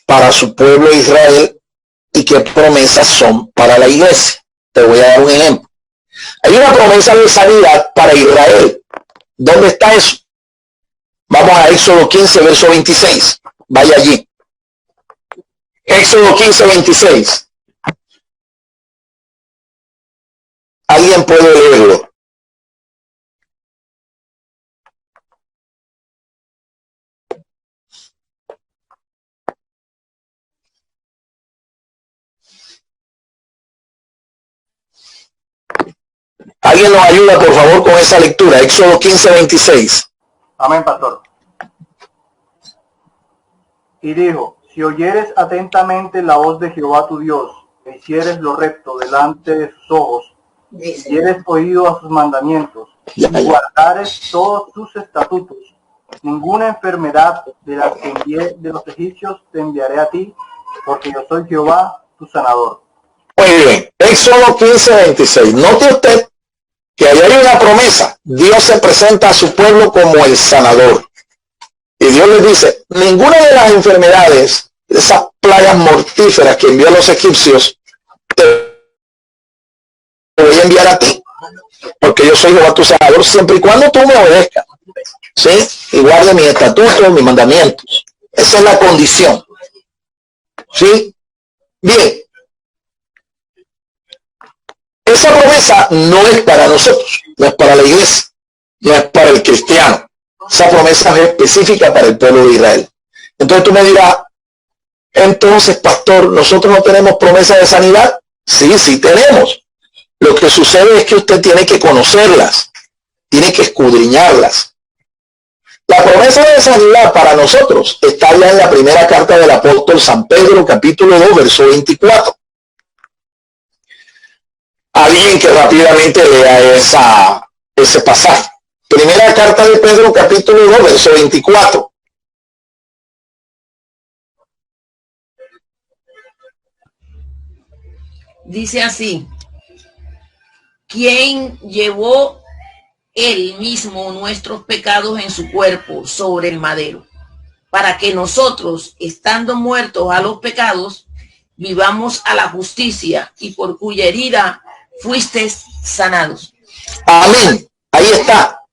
para su pueblo Israel y qué promesas son para la iglesia? Te voy a dar un ejemplo. Hay una promesa de sanidad para Israel. ¿Dónde está eso? Vamos a Éxodo 15, verso 26. Vaya allí. Éxodo 15, 26. ¿Alguien puede leerlo? ¿Alguien nos ayuda, por favor, con esa lectura? Éxodo 15, 26. Amén, pastor. Y dijo, si oyeres atentamente la voz de Jehová tu Dios, e hicieres lo recto delante de sus ojos, y dieres oído a sus mandamientos, y guardares todos sus estatutos, ninguna enfermedad de las que envié de los egipcios te enviaré a ti, porque yo soy Jehová, tu sanador. Muy bien, Éxodo 15, 26. Note usted que ahí hay una promesa. Dios se presenta a su pueblo como el sanador. Y Dios les dice, ninguna de las enfermedades, esas plagas mortíferas que envió a los egipcios, te voy a enviar a ti. Porque yo soy Jehová tu sanador, siempre y cuando tú me obedezcas. ¿Sí? Y guarde mis estatutos, mis mandamientos. Esa es la condición. ¿Sí? Bien. Esa promesa no es para nosotros, no es para la iglesia, no es para el cristiano. Esa promesa es específica para el pueblo de Israel. Entonces tú me dirás, entonces, pastor, ¿nosotros no tenemos promesa de sanidad? Sí, sí tenemos. Lo que sucede es que usted tiene que conocerlas, tiene que escudriñarlas. La promesa de sanidad para nosotros está ya en la primera carta del apóstol San Pedro, capítulo 2, verso 24. Alguien que rápidamente lea ese pasaje. Primera carta de Pedro, capítulo 2, verso 24. Dice así: quien llevó él mismo nuestros pecados en su cuerpo sobre el madero, para que nosotros, estando muertos a los pecados, vivamos a la justicia, y por cuya herida fuisteis sanados. Amén. Ahí está.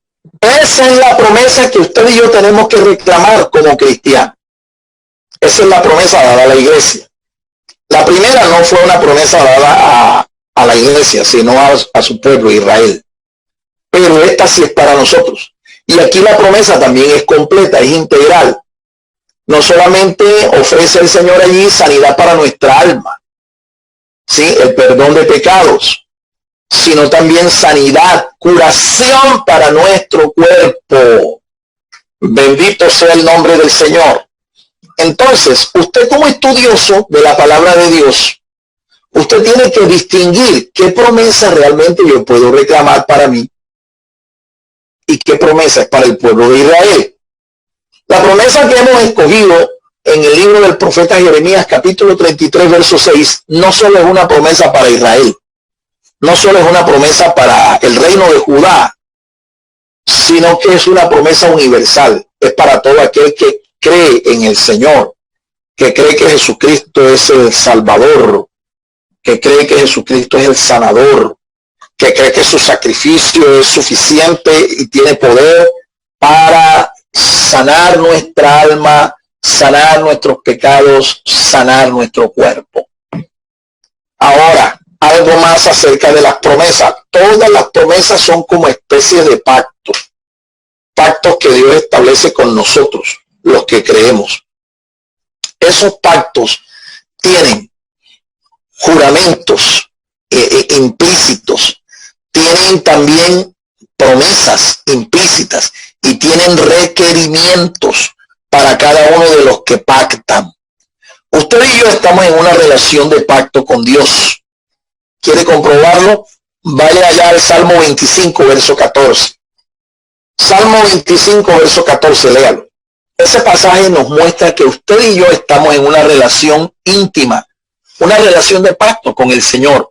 Esa es la promesa que usted y yo tenemos que reclamar como cristianos. Esa es la promesa dada a la iglesia. La primera no fue una promesa dada a la iglesia, sino a su pueblo Israel. Pero esta sí es para nosotros. Y aquí la promesa también es completa, es integral. No solamente ofrece el Señor allí sanidad para nuestra alma, ¿sí? El perdón de pecados, sino también sanidad, curación para nuestro cuerpo. Bendito sea el nombre del Señor. Entonces, usted como estudioso de la palabra de Dios, usted tiene que distinguir qué promesa realmente yo puedo reclamar para mí y qué promesa es para el pueblo de Israel. La promesa que hemos escogido en el libro del profeta Jeremías, capítulo 33, verso 6, no solo es una promesa para Israel, no solo es una promesa para el reino de Judá, sino que es una promesa universal. Es para todo aquel que cree en el Señor, que cree que Jesucristo es el Salvador, que cree que Jesucristo es el sanador, que cree que su sacrificio es suficiente y tiene poder para sanar nuestra alma, sanar nuestros pecados, sanar nuestro cuerpo. Ahora, algo más acerca de las promesas. Todas las promesas son como especies de pactos. Pactos que Dios establece con nosotros, los que creemos. Esos pactos tienen juramentos implícitos, tienen también promesas implícitas y tienen requerimientos para cada uno de los que pactan. Usted y yo estamos en una relación de pacto con Dios. ¿Quiere comprobarlo? Vaya allá al Salmo 25, verso 14. Salmo 25, verso 14, léalo. Ese pasaje nos muestra que usted y yo estamos en una relación íntima, una relación de pacto con el Señor.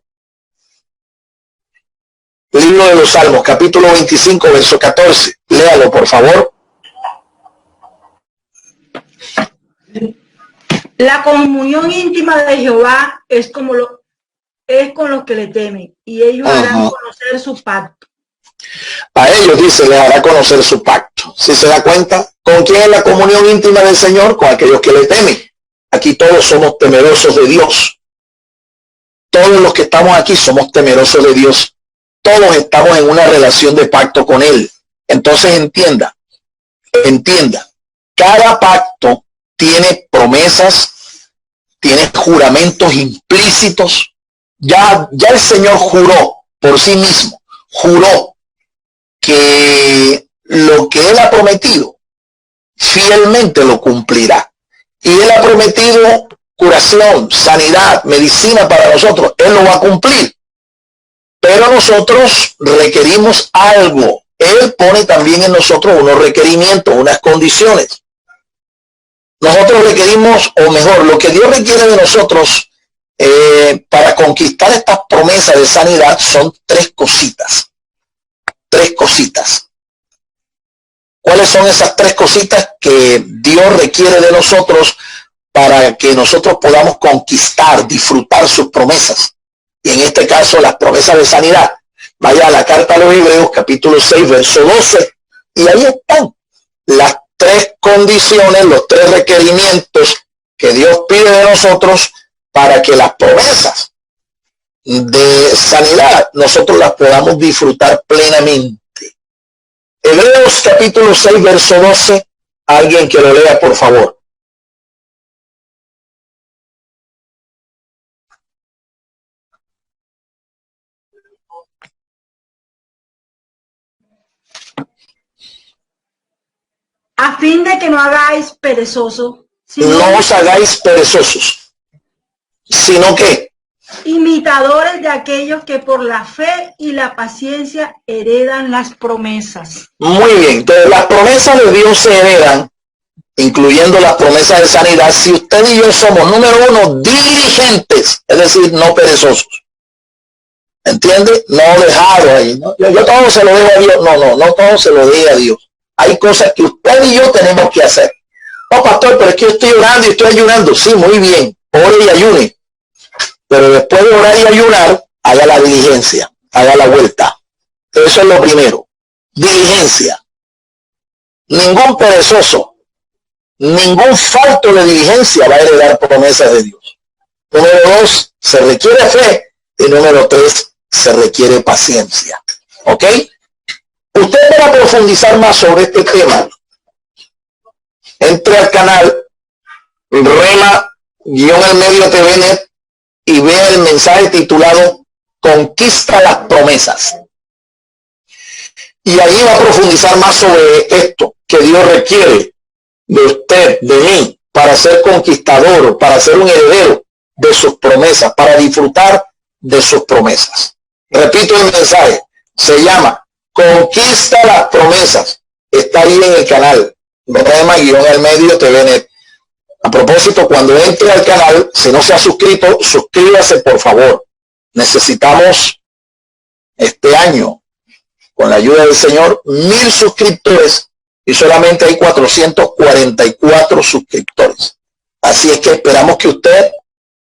Libro de los Salmos, capítulo 25, verso 14. Léalo, por favor. La comunión íntima de Jehová es con los que le temen, y ellos harán conocer su pacto. A ellos, dice, les hará conocer su pacto. Si se da cuenta, ¿con quién es la comunión íntima del Señor? Con aquellos que le temen. Aquí todos somos temerosos de Dios. Todos los que estamos aquí somos temerosos de Dios. Todos estamos en una relación de pacto con Él. Entonces entienda, cada pacto tiene promesas, tiene juramentos implícitos. Ya el Señor juró por sí mismo, juró que lo que Él ha prometido, fielmente lo cumplirá. Y Él ha prometido curación, sanidad, medicina para nosotros. Él lo va a cumplir. Pero nosotros requerimos algo. Él pone también en nosotros unos requerimientos, unas condiciones. Nosotros requerimos, o mejor, lo que Dios requiere de nosotros para conquistar estas promesas de sanidad son tres cositas. Tres cositas. ¿Cuáles son esas tres cositas que Dios requiere de nosotros para que nosotros podamos conquistar, disfrutar sus promesas? Y en este caso, las promesas de sanidad. Vaya a la carta a los Hebreos, capítulo 6, verso 12, y ahí están las tres condiciones, los tres requerimientos que Dios pide de nosotros para que las promesas de sanidad nosotros las podamos disfrutar plenamente. Hebreos, capítulo 6, verso 12, alguien que lo lea, por favor. A fin de que no hagáis perezoso, no os hagáis perezosos, sino que imitadores de aquellos que por la fe y la paciencia heredan las promesas. Muy bien, entonces las promesas de Dios se heredan, incluyendo las promesas de sanidad, si usted y yo somos, número uno, diligentes, es decir, no perezosos. ¿entiende? No dejarlo ahí, ¿no? Yo todo se lo dejo a Dios. No todo se lo dejo a Dios. Hay cosas que usted y yo tenemos que hacer. Oh, pastor, pero es que yo estoy orando y estoy ayunando. Sí, muy bien, ore y ayune. Pero después de orar y ayunar, haga la diligencia, haga la vuelta. Eso es lo primero. Diligencia. Ningún perezoso, ningún falto de diligencia va a heredar promesas de Dios. Número 2, se requiere fe. Y número 3, se requiere paciencia. ¿Ok? Usted para profundizar más sobre este tema, entre al canal Rema-el-Medio TV y vea el mensaje titulado Conquista las promesas. Y ahí va a profundizar más sobre esto que Dios requiere de usted, de mí, para ser conquistador, para ser un heredero de sus promesas, para disfrutar de sus promesas. Repito el mensaje, se llama Conquista las promesas. Está ahí en el canal Rema-el-Medio TV. A propósito, cuando entre al canal, si no se ha suscrito, suscríbase por favor. Necesitamos este año, con la ayuda del Señor, 1000 suscriptores y solamente hay 444 suscriptores. Así es que esperamos que usted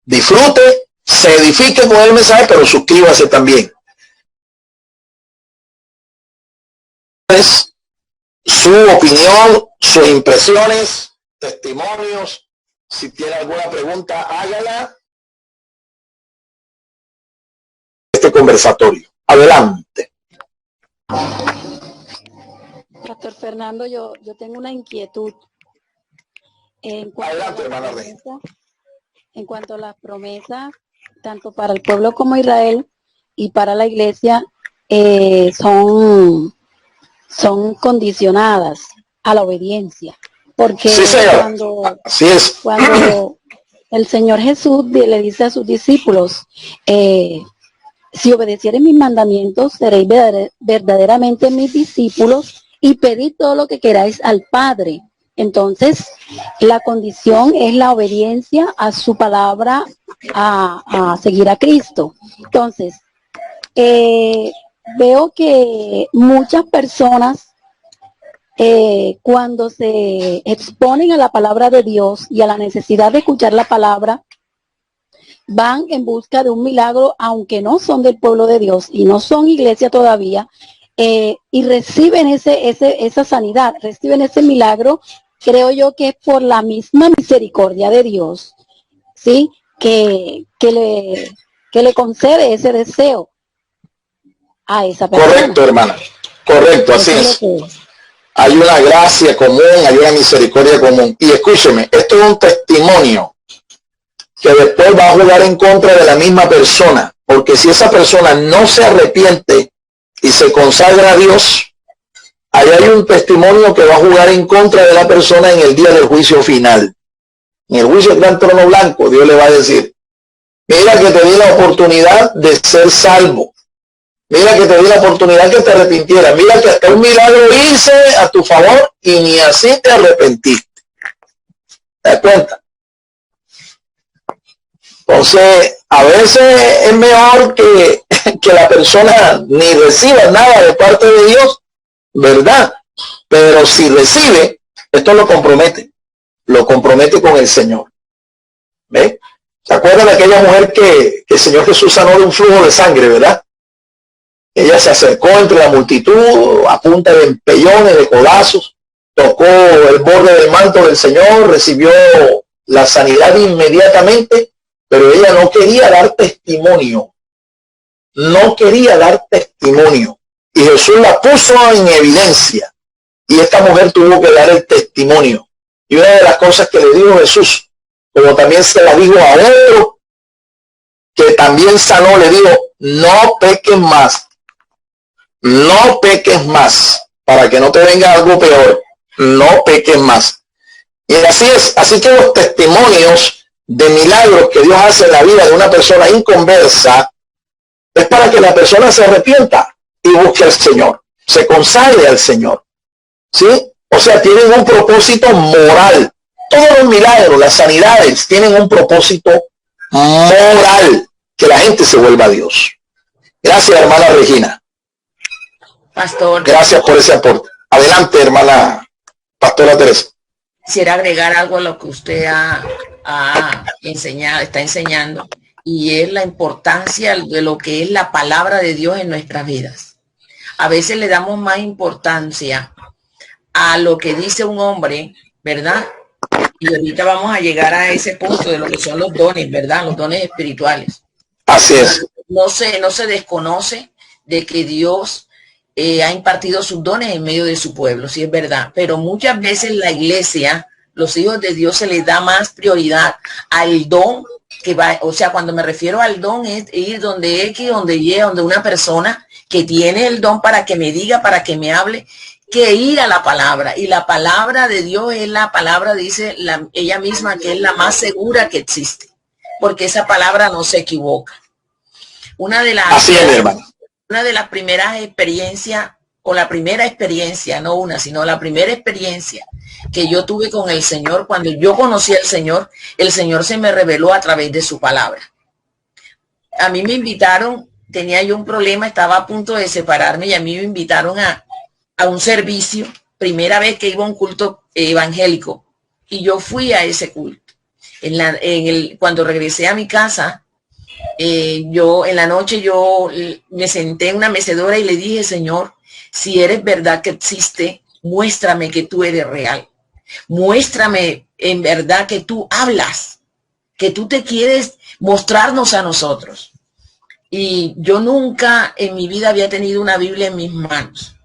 disfrute, se edifique con el mensaje, pero suscríbase también. Su opinión, sus impresiones, testimonios. Si tiene alguna pregunta, hágala. Este conversatorio. Adelante. Pastor Fernando, yo tengo una inquietud. Adelante, hermana Reina. En cuanto a las promesas, tanto para el pueblo como Israel y para la iglesia, son condicionadas a la obediencia. Porque sí, cuando el Señor Jesús le dice a sus discípulos, si obedecieren mis mandamientos, seréis verdaderamente mis discípulos y pedid todo lo que queráis al Padre. Entonces, la condición es la obediencia a su palabra, a seguir a Cristo. Entonces, veo que muchas personas, cuando se exponen a la palabra de Dios y a la necesidad de escuchar la palabra, van en busca de un milagro, aunque no son del pueblo de Dios y no son iglesia todavía, y reciben esa sanidad, reciben ese milagro. Creo yo que es por la misma misericordia de Dios, ¿sí? Que le concede ese deseo a esa persona. Correcto, hermana. Correcto, así es. Hay una gracia común, hay una misericordia común. Y escúcheme, esto es un testimonio que después va a jugar en contra de la misma persona. Porque si esa persona no se arrepiente y se consagra a Dios, ahí hay un testimonio que va a jugar en contra de la persona en el día del juicio final. En el juicio del gran trono blanco, Dios le va a decir, mira que te di la oportunidad de ser salvo. Mira que te di la oportunidad que te arrepintieras. Mira que hasta un milagro hice a tu favor y ni así te arrepentiste. ¿Te das cuenta? Entonces, a veces es mejor que la persona ni reciba nada de parte de Dios, ¿verdad? Pero si recibe, esto lo compromete con el Señor. ¿Ve? ¿Se acuerdan de aquella mujer que el Señor Jesús sanó de un flujo de sangre, verdad? Ella se acercó entre la multitud a punta de empellones, de codazos, tocó el borde del manto del Señor, recibió la sanidad inmediatamente, pero ella no quería dar testimonio. No quería dar testimonio. Y Jesús la puso en evidencia. Y esta mujer tuvo que dar el testimonio. Y una de las cosas que le dijo Jesús, como también se la dijo a otro, que también sanó, le dijo, no peques más. No peques más, para que no te venga algo peor. No peques más. Y así es. Así que los testimonios de milagros que Dios hace en la vida de una persona inconversa es para que la persona se arrepienta y busque al Señor, se consagre al Señor. ¿Sí? O sea, tienen un propósito moral. Todos los milagros, las sanidades, tienen un propósito moral, que la gente se vuelva a Dios. Gracias, hermana Regina. Pastor. Gracias por ese aporte. Adelante, hermana Pastora Teresa. Quisiera agregar algo a lo que usted ha enseñado, está enseñando, y es la importancia de lo que es la palabra de Dios en nuestras vidas. A veces le damos más importancia a lo que dice un hombre, ¿verdad? Y ahorita vamos a llegar a ese punto de lo que son los dones, ¿verdad? Los dones espirituales. Así es. No se desconoce de que Dios ha impartido sus dones en medio de su pueblo, sí es verdad, pero muchas veces la iglesia, los hijos de Dios, se les da más prioridad al don que va, o sea, cuando me refiero al don es ir donde X, donde Y, donde una persona que tiene el don para que me diga, para que me hable, que ir a la palabra. Y la palabra de Dios es la palabra, dice ella misma, que es la más segura que existe, porque esa palabra no se equivoca. Así es, hermano. Una de las primeras experiencias, o la primera experiencia, no una, sino la primera experiencia que yo tuve con el Señor, cuando yo conocí al Señor, el Señor se me reveló a través de su palabra. A mí me invitaron, tenía yo un problema, estaba a punto de separarme, y a mí me invitaron a un servicio, primera vez que iba a un culto evangélico, y yo fui a ese culto. Cuando regresé a mi casa, yo en la noche yo me senté en una mecedora y le dije: Señor, si eres verdad que existe, muéstrame que tú eres real. Muéstrame en verdad que tú hablas, que tú te quieres mostrarnos a nosotros. Y yo nunca en mi vida había tenido una Biblia en mis manos.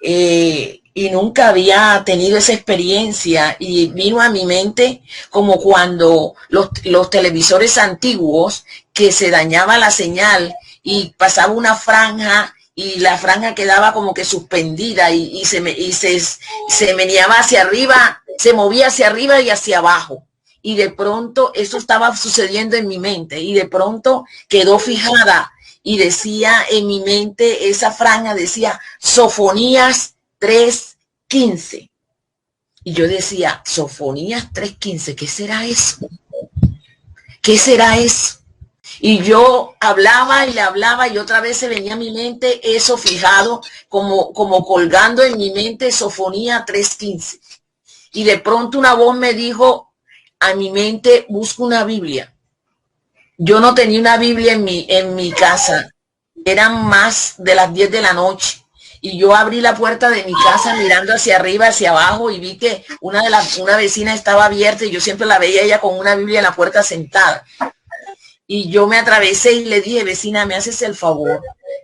Y nunca había tenido esa experiencia, y vino a mi mente como cuando los televisores antiguos, que se dañaba la señal y pasaba una franja y la franja quedaba como que suspendida y se meneaba hacia arriba, se movía hacia arriba y hacia abajo. Y de pronto eso estaba sucediendo en mi mente, y de pronto quedó fijada, y decía en mi mente, esa franja decía Sofonías 3:15. Y yo decía, Sofonías 3:15, ¿qué será eso? ¿Qué será eso? Y yo hablaba y le hablaba, y otra vez se venía a mi mente eso fijado, como colgando en mi mente, Sofonías 3:15. Y de pronto una voz me dijo a mi mente: busca una Biblia. Yo no tenía una Biblia en mi casa. Eran más de las 10 de la noche. Y yo abrí la puerta de mi casa mirando hacia arriba, hacia abajo, y vi que una vecina estaba abierta, y yo siempre la veía ella con una Biblia en la puerta sentada. Y yo me atravesé y le dije: vecina, ¿me haces el favor?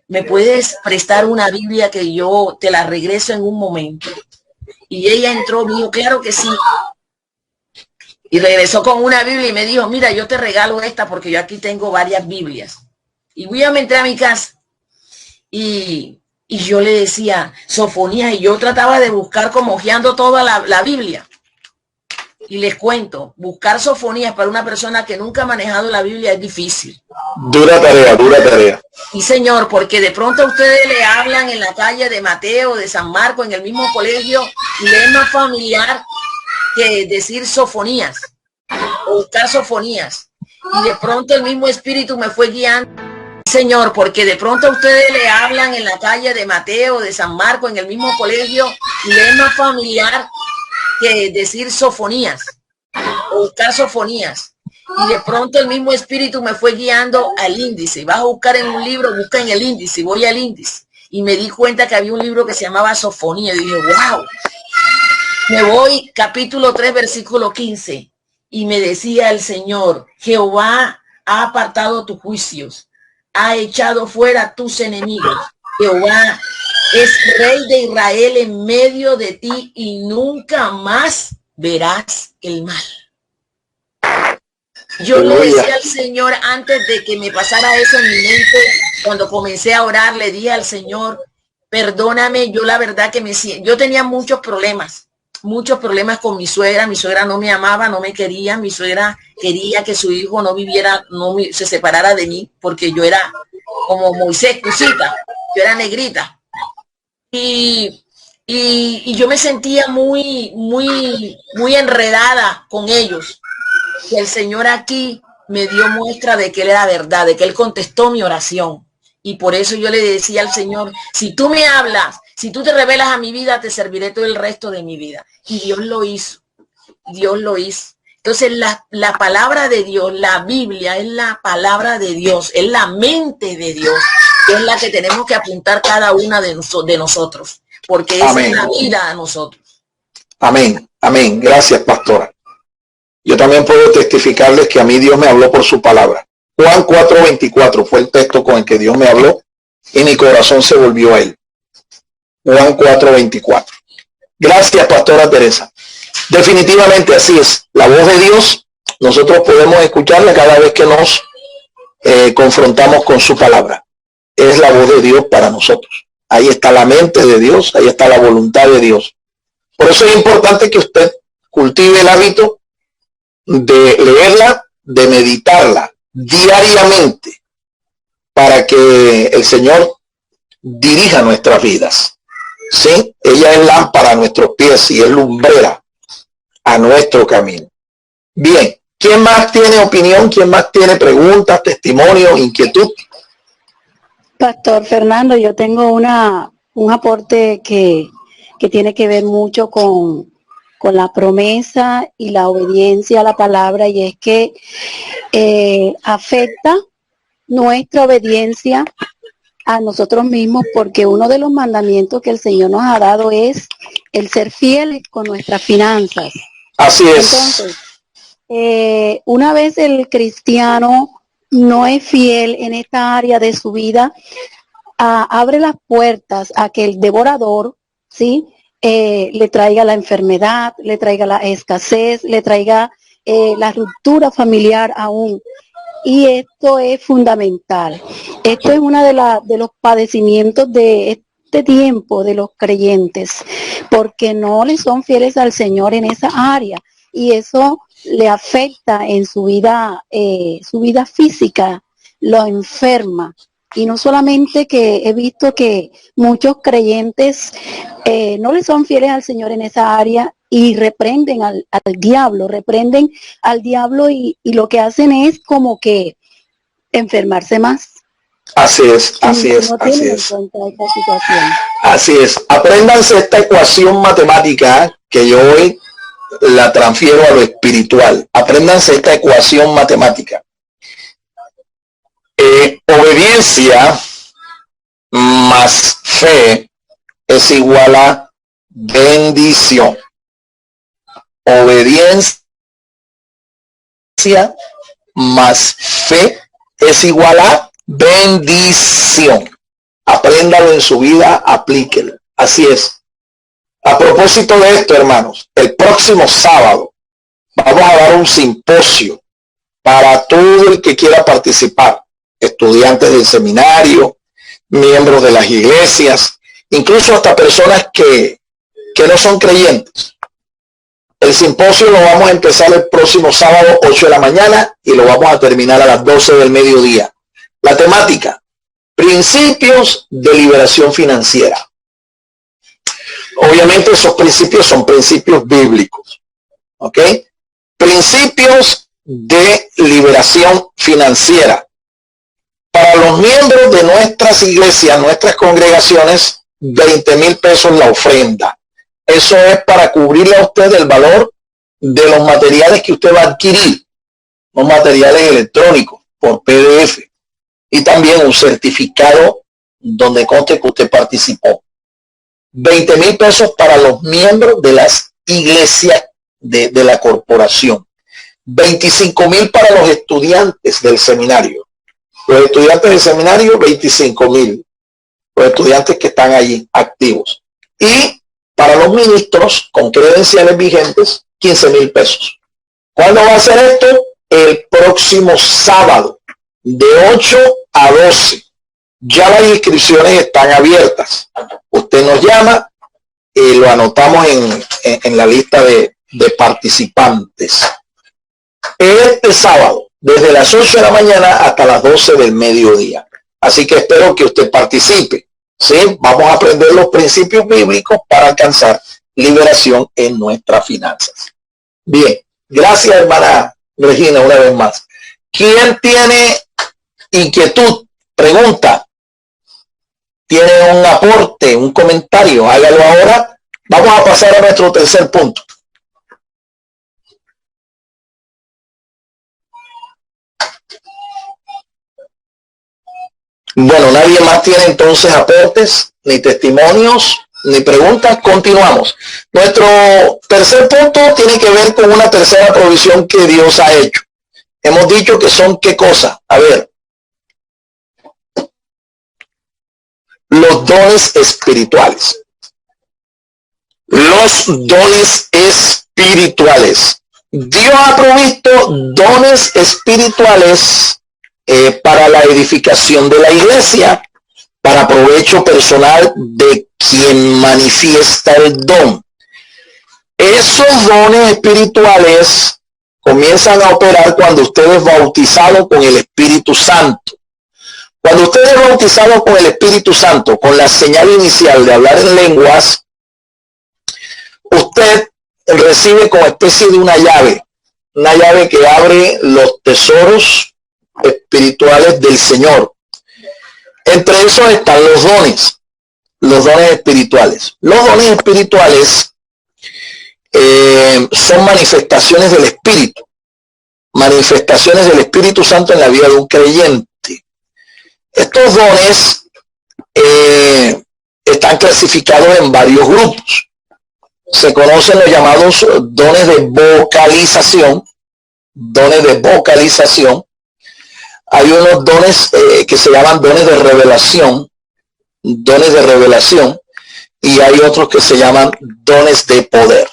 ¿Me puedes prestar una Biblia que yo te la regreso en un momento? Y ella entró, me dijo: claro que sí. Y regresó con una Biblia y me dijo: mira, yo te regalo esta porque yo aquí tengo varias Biblias. Y yo me entré a mi casa y yo le decía Sofonías, y yo trataba de buscar, como hojeando toda la Biblia. Y les cuento, buscar Sofonías para una persona que nunca ha manejado la Biblia es difícil. Dura tarea, dura tarea. Y señor, porque de pronto a ustedes le hablan en la calle de Mateo, de San Marcos, en el mismo colegio, y le es más familiar que decir Sofonías, o buscar Sofonías. Y de pronto el mismo espíritu me fue guiando. Señor, porque de pronto a ustedes le hablan en la calle de Mateo, de San Marcos, en el mismo colegio, y le es más familiar que decir Sofonías, o buscar Sofonías. Y de pronto el mismo espíritu me fue guiando al índice. Vas a buscar en un libro, busca en el índice. Voy al índice y me di cuenta que había un libro que se llamaba Sofonías. Y dije: wow. Me voy, capítulo 3, versículo 15. Y me decía el Señor: Jehová ha apartado tus juicios, ha echado fuera tus enemigos. Jehová es rey de Israel en medio de ti, y nunca más verás el mal. Yo le decía al Señor, antes de que me pasara eso en mi mente, cuando comencé a orar, le dije al Señor: perdóname, yo la verdad que yo tenía muchos problemas con mi suegra no me amaba, no me quería, mi suegra quería que su hijo no viviera, se separara de mí, porque yo era como Moisés, cosita, yo era negrita. Y yo me sentía muy enredada con ellos. Y el Señor aquí me dio muestra de que Él era verdad, de que Él contestó mi oración. Y por eso yo le decía al Señor, si tú me hablas, si tú te revelas a mi vida, te serviré todo el resto de mi vida. Y Dios lo hizo. Dios lo hizo. Entonces la palabra de Dios, la Biblia es la palabra de Dios, es la mente de Dios, que es la que tenemos que apuntar cada una de nosotros, porque esa es la vida a nosotros. Amén, amén. Gracias, pastora. Yo también puedo testificarles que a mí Dios me habló por su palabra. Juan 4:24 fue el texto con el que Dios me habló y mi corazón se volvió a él. Juan 4:24. Gracias, pastora Teresa. Definitivamente así es. La voz de Dios, nosotros podemos escucharla cada vez que nos confrontamos con su palabra. Es la voz de Dios para nosotros. Ahí está la mente de Dios, ahí está la voluntad de Dios. Por eso es importante que usted cultive el hábito de leerla, de meditarla diariamente, para que el Señor dirija nuestras vidas. ¿Sí? Ella es lámpara a nuestros pies y es lumbrera a nuestro camino. Bien, ¿quién más tiene opinión? ¿Quién más tiene preguntas, testimonios, inquietud? Pastor Fernando, yo tengo un aporte que tiene que ver mucho con la promesa y la obediencia a la palabra, y es que afecta nuestra obediencia a nosotros mismos, porque uno de los mandamientos que el Señor nos ha dado es el ser fieles con nuestras finanzas. Así es. Entonces, una vez el cristiano no es fiel en esta área de su vida, abre las puertas a que el devorador, ¿sí?, le traiga la enfermedad, le traiga la escasez, le traiga la ruptura familiar aún. Y esto es fundamental. Esto es uno de los padecimientos de este tiempo de los creyentes, porque no le son fieles al Señor en esa área, y eso le afecta en su vida física, lo enferma. Y no solamente que he visto que muchos creyentes no le son fieles al Señor en esa área y reprenden al diablo y lo que hacen es como que enfermarse más. Así es, así es, no así tienen es. en cuenta esta situación. Así es. Apréndanse esta ecuación matemática que yo hoy la transfiero a lo espiritual. Apréndanse esta ecuación matemática. Obediencia más fe es igual a bendición. Obediencia más fe es igual a bendición. Apréndalo en su vida, aplíquelo. Así es. A propósito de esto, hermanos, el próximo sábado vamos a dar un simposio para todo el que quiera participar. Estudiantes del seminario, miembros de las iglesias, incluso hasta personas que no son creyentes. El simposio lo vamos a empezar el próximo sábado 8 de la mañana y lo vamos a terminar a las 12 del mediodía. La temática: principios de liberación financiera. Obviamente esos principios son principios bíblicos. ¿Ok? Principios de liberación financiera. Para los miembros de nuestras iglesias, nuestras congregaciones, 20,000 pesos la ofrenda. Eso es para cubrirle a usted el valor de los materiales que usted va a adquirir, los materiales electrónicos por PDF, y también un certificado donde conste que usted participó. 20,000 pesos para los miembros de las iglesias de la corporación. 25,000 para los estudiantes del seminario. Los estudiantes del seminario, 25,000. Los estudiantes que están allí activos. Y para los ministros con credenciales vigentes, 15,000 pesos. ¿Cuándo va a ser esto? El próximo sábado, de 8 a 12. Ya las inscripciones están abiertas. Usted nos llama y lo anotamos en la lista de participantes. Este sábado, desde las 8 de la mañana hasta las 12 del mediodía. Así que espero que usted participe. ¿Sí? Vamos a aprender los principios bíblicos para alcanzar liberación en nuestras finanzas. Bien, gracias hermana Regina una vez más. ¿Quién tiene inquietud, pregunta comentario, hágalo ahora. Vamos a pasar a nuestro tercer punto. Bueno, nadie más tiene entonces aportes, ni testimonios, ni preguntas. Continuamos. Nuestro tercer punto tiene que ver con una tercera provisión que Dios ha hecho. Hemos dicho que son ¿qué cosa? A ver. Los dones espirituales. Los dones espirituales. Dios ha provisto dones espirituales para la edificación de la iglesia, para provecho personal de quien manifiesta el don. Esos dones espirituales comienzan a operar cuando usted es bautizado con el Espíritu Santo. Cuando usted es bautizado con el Espíritu Santo, con la señal inicial de hablar en lenguas, usted recibe como especie de una llave que abre los tesoros espirituales del Señor. Entre esos están los dones espirituales. Los dones espirituales son manifestaciones del Espíritu Santo en la vida de un creyente. Estos dones están clasificados en varios grupos. Se conocen los llamados dones de vocalización. Hay unos dones que se llaman dones de revelación, y hay otros que se llaman dones de poder.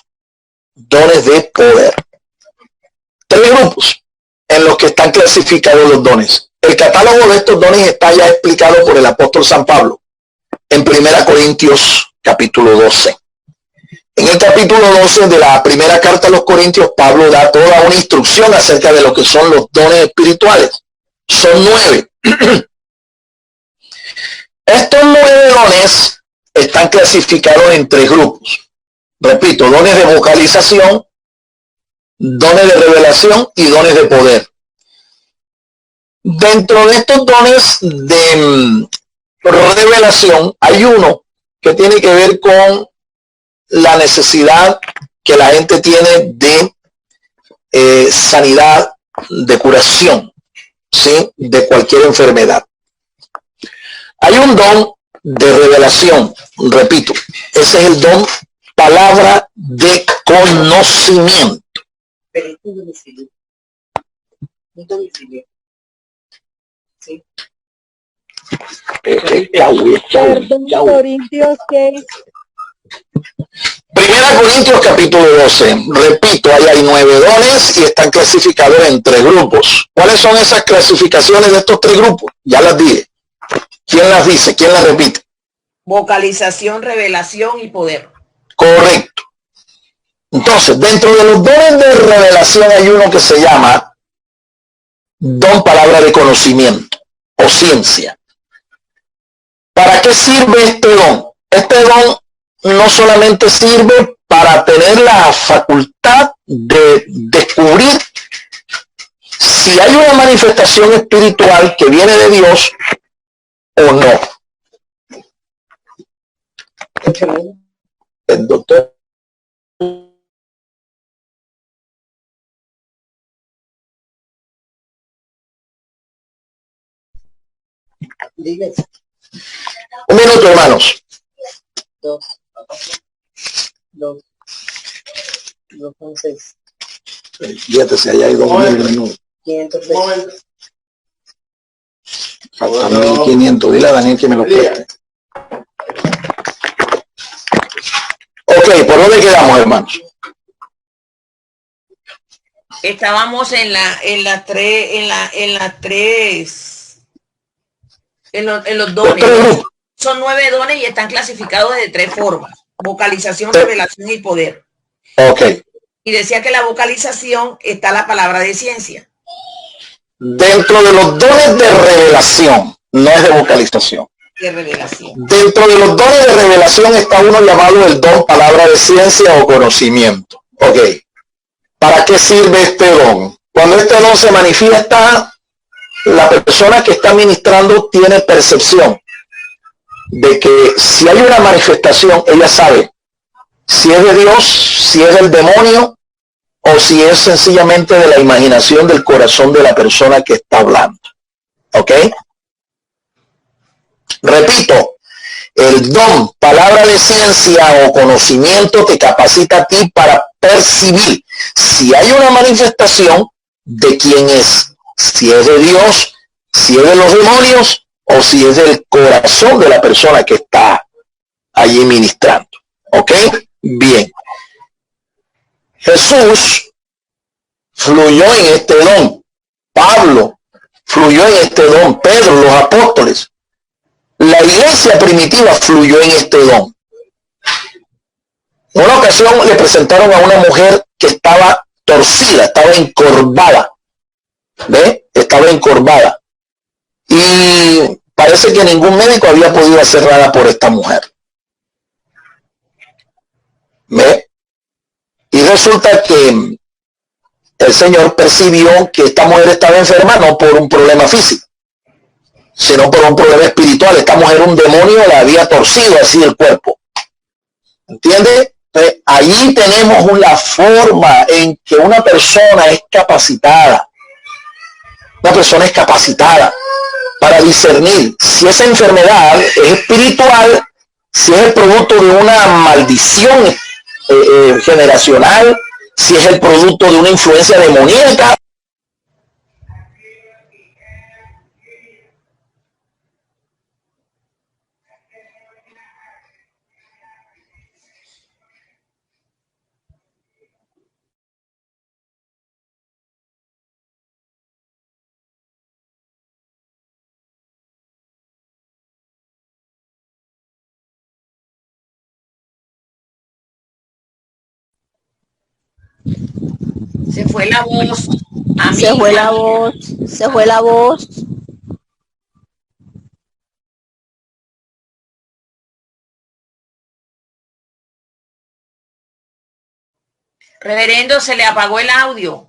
Tres grupos en los que están clasificados los dones. El catálogo de estos dones está ya explicado por el apóstol San Pablo en 1 Corintios capítulo 12. En el capítulo 12 de la primera carta a los Corintios, Pablo da toda una instrucción acerca de lo que son los dones espirituales. Son 9. Estos 9 dones están clasificados en 3 grupos. Repito, dones de vocalización, dones de revelación y dones de poder. Dentro de estos dones de revelación hay uno que tiene que ver con la necesidad que la gente tiene de sanidad, de curación, ¿sí?, de cualquier enfermedad. Hay un don de revelación, repito, ese es el don palabra de conocimiento. Sí. Corintios 6. 1 Corintios capítulo 12. Repito, ahí hay 9 dones y están clasificados en 3 grupos. ¿Cuáles son esas clasificaciones de estos 3 grupos? Ya las dije. ¿Quién las dice? ¿Quién las repite? Vocalización, revelación y poder. Correcto. Entonces, dentro de los dones de revelación hay uno que se llama don palabra de conocimiento o ciencia. ¿Para qué sirve este don? Este don no solamente sirve para tener la facultad de descubrir si hay una manifestación espiritual que viene de Dios o no. El doctor un minuto, hermanos. 2 con 6. Fíjate si allá hay 2.000 minutos. 506. Faltan 1.500. Dile a Daniel que me lo preste. Ok, ¿por dónde quedamos, hermanos? Estábamos en los dones. Son 9 dones y están clasificados de 3 formas: vocalización, revelación y poder. Ok. Y decía que la vocalización está la palabra de ciencia. Dentro de los dones de revelación, no es de vocalización. De revelación. Dentro de los dones de revelación está uno llamado el don palabra de ciencia o conocimiento. Ok. ¿Para qué sirve este don? Cuando este don se manifiesta, la persona que está ministrando tiene percepción. de que si hay una manifestación, ella sabe si es de Dios, si es del demonio, o si es sencillamente de la imaginación del corazón de la persona que está hablando. ¿Ok? Repito, el don, palabra de ciencia o conocimiento te capacita a ti para percibir si hay una manifestación de quién es, si es de Dios, si es de los demonios o si es del corazón de la persona que está allí ministrando. ¿Ok? Bien. Jesús fluyó en este don. Pablo fluyó en este don. Pedro, los apóstoles. La iglesia primitiva fluyó en este don. En una ocasión le presentaron a una mujer que estaba torcida, estaba encorvada. ¿Ve? Estaba encorvada. Y parece que ningún médico había podido hacer nada por esta mujer. ¿Ve? Y resulta que el Señor percibió que esta mujer estaba enferma no por un problema físico, sino por un problema espiritual. Esta mujer, un demonio la había torcido así el cuerpo. ¿Entiende? Entonces, ahí tenemos la forma en que una persona es capacitada. Una persona es capacitada para discernir si esa enfermedad es espiritual, si es el producto de una maldición generacional, si es el producto de una influencia demoníaca. Se fue la voz. Se fue la voz. Se fue la voz. Reverendo, se le apagó el audio.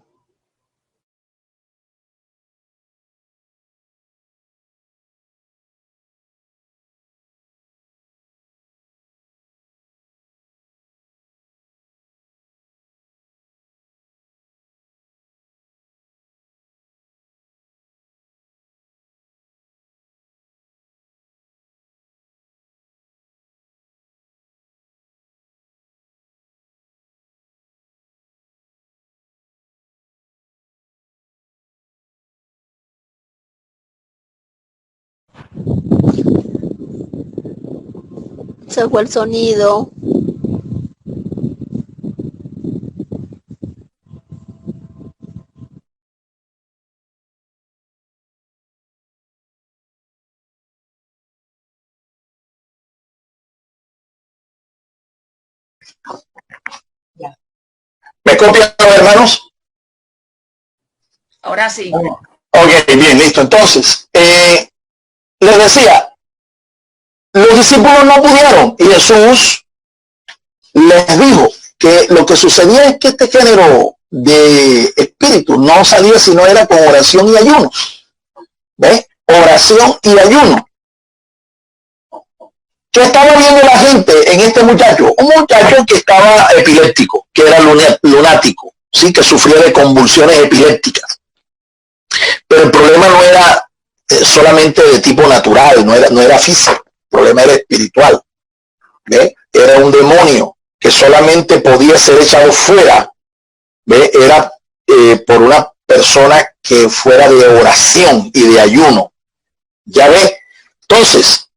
Se fue el sonido. ¿Me copian, hermanos? Ahora sí. Ok, bien, listo. Entonces, les decía, los discípulos no pudieron y Jesús les dijo que lo que sucedía es que este género de espíritu no salía si no era con oración y ayuno. ¿Ves? Oración y ayuno. ¿Qué estaba viendo la gente en este muchacho? Un muchacho que estaba epiléptico, que era lunático, ¿sí? Que sufría de convulsiones epilépticas. Pero el problema no era solamente de tipo natural, no era físico, el problema era espiritual. ¿Ve? Era un demonio que solamente podía ser echado fuera. ¿Ve? Era por una persona que fuera de oración y de ayuno. ¿Ya ve? Entonces,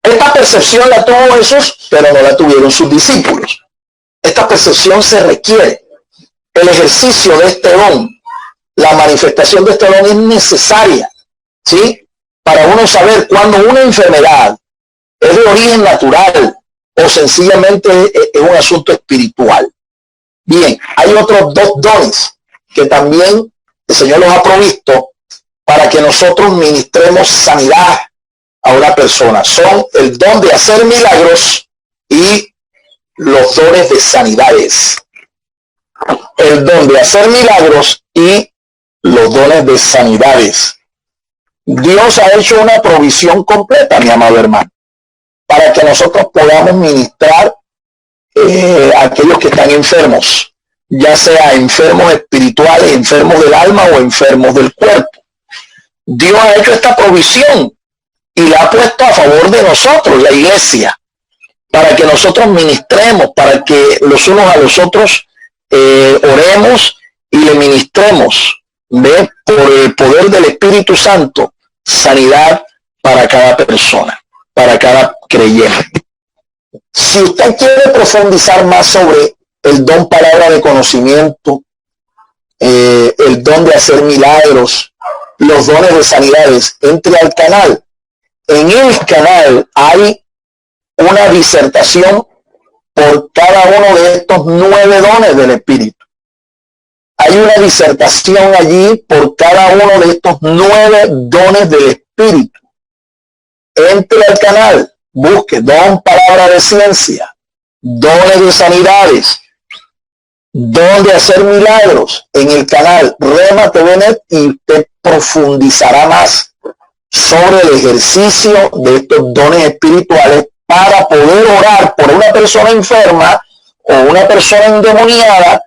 esta percepción la tuvo Jesús, pero no la tuvieron sus discípulos. Esta percepción se requiere. El ejercicio de este don, la manifestación de este don es necesaria, ¿sí? Para uno saber cuándo una enfermedad es de origen natural o sencillamente es un asunto espiritual. Bien, hay otros dos dones que también el Señor los ha provisto para que nosotros ministremos sanidad a una persona. Son el don de hacer milagros y los dones de sanidades. El don de hacer milagros y los dones de sanidades. Dios ha hecho una provisión completa, mi amado hermano. para que nosotros podamos ministrar a aquellos que están enfermos, ya sea enfermos espirituales, enfermos del alma o enfermos del cuerpo. Dios ha hecho esta provisión y la ha puesto a favor de nosotros, la iglesia, para que nosotros ministremos, para que los unos a los otros oremos y le ministremos, ¿ve? Por el poder del Espíritu Santo, sanidad para cada persona, para cada creyente. Si usted quiere profundizar más sobre el don palabra de conocimiento, el don de hacer milagros, los dones de sanidades, entre al canal. En el canal hay una disertación por cada uno de estos 9 dones del Espíritu. Hay una disertación allí por cada uno de estos 9 dones del Espíritu. Entre al canal, busque don palabra de ciencia, dones de sanidades, don de hacer milagros en el canal Rema TV Net, y usted profundizará más sobre el ejercicio de estos dones espirituales para poder orar por una persona enferma o una persona endemoniada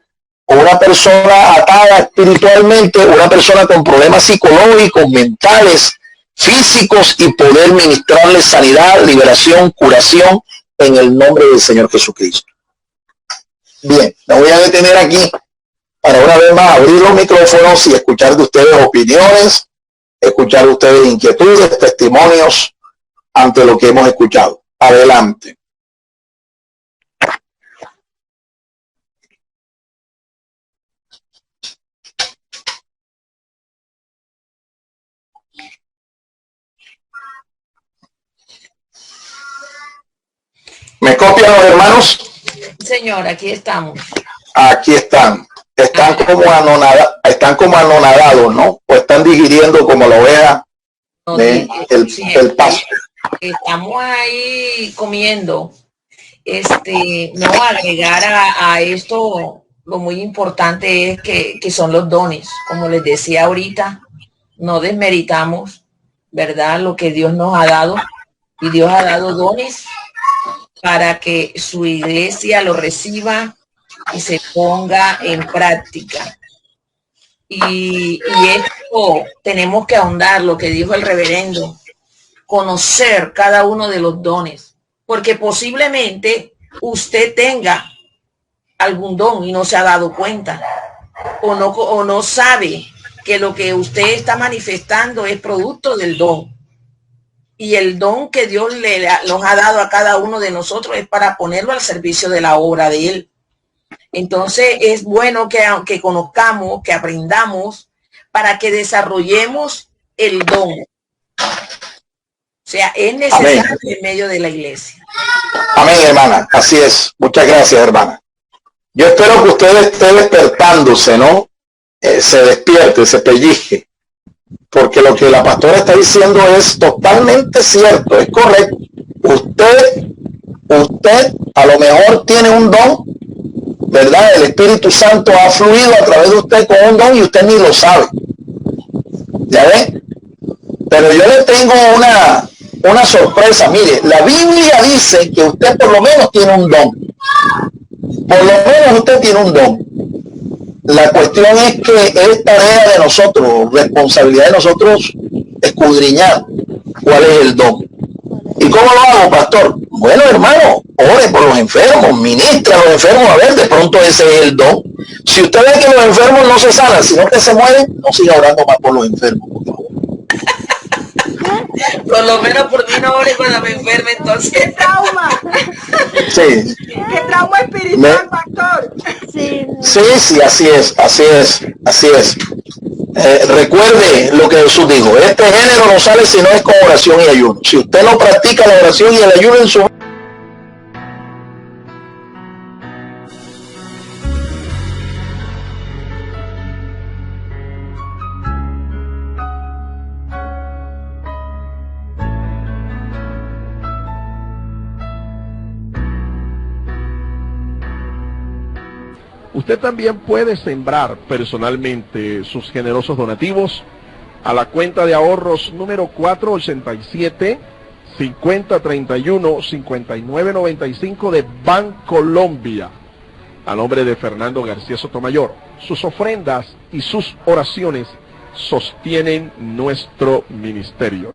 o una persona atada espiritualmente, o una persona con problemas psicológicos, mentales, físicos, y poder ministrarle sanidad, liberación, curación en el nombre del Señor Jesucristo. Bien, me voy a detener aquí para una vez más abrir los micrófonos y escuchar de ustedes opiniones, escuchar de ustedes inquietudes, testimonios ante lo que hemos escuchado. Adelante. ¿Me copian los hermanos? Señor, aquí estamos. Aquí están. Están como anonadados, ¿no? O están digiriendo como la oveja el paso. Estamos ahí comiendo. No, agregar a esto, lo muy importante es que son los dones. Como les decía ahorita, no desmeritamos, ¿verdad?, lo que Dios nos ha dado. Y Dios ha dado dones para que su iglesia lo reciba y se ponga en práctica. Y esto tenemos que ahondar, lo que dijo el reverendo, conocer cada uno de los dones, porque posiblemente usted tenga algún don y no se ha dado cuenta, o no sabe que lo que usted está manifestando es producto del don. Y el don que Dios nos ha dado a cada uno de nosotros es para ponerlo al servicio de la obra de Él. Entonces es bueno que conozcamos, que aprendamos, para que desarrollemos el don. O sea, es necesario. Amén. En medio de la iglesia. Amén, hermana. Así es. Muchas gracias, hermana. Yo espero que usted esté despertándose, ¿no? Se despierte, se pellizque. Porque lo que la pastora está diciendo es totalmente cierto, es correcto. Usted a lo mejor tiene un don, ¿verdad? El Espíritu Santo ha fluido a través de usted con un don y usted ni lo sabe. ¿Ya ve? Pero yo le tengo una sorpresa. Mire, la Biblia dice que usted por lo menos tiene un don. Por lo menos usted tiene un don. La cuestión es que es tarea de nosotros, responsabilidad de nosotros, escudriñar cuál es el don. ¿Y cómo lo hago, pastor? Bueno, hermano, ore por los enfermos, ministra a los enfermos, a ver, de pronto ese es el don. Si usted ve que los enfermos no se sanan, sino que se mueren, no siga orando más por los enfermos, por favor. Por lo menos por mí no ore cuando me enferme, entonces. ¡Qué trauma! Sí. ¡Qué trauma espiritual, pastor! Sí, así es. Recuerde lo que Jesús dijo, este género no sale si no es con oración y ayuno. Si usted no practica la oración y el ayuno en su... Usted también puede sembrar personalmente sus generosos donativos a la cuenta de ahorros número 487 5031-5995 de Bancolombia, a nombre de Fernando García Sotomayor. Sus ofrendas y sus oraciones sostienen nuestro ministerio.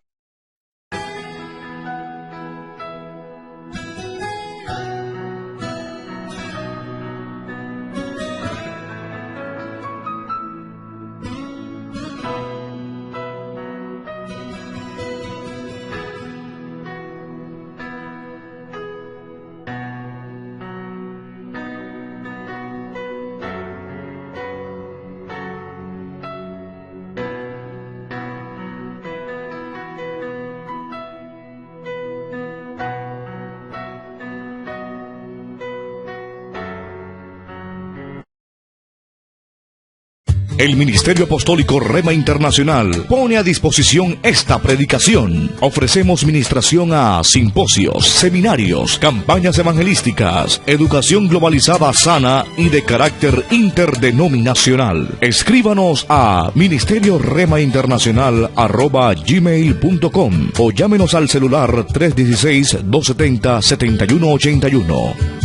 El Ministerio Apostólico Rema Internacional pone a disposición esta predicación. Ofrecemos ministración a simposios, seminarios, campañas evangelísticas, educación globalizada sana y de carácter interdenominacional. Escríbanos a ministerioremainternacional@gmail.com o llámenos al celular 316-270-7181.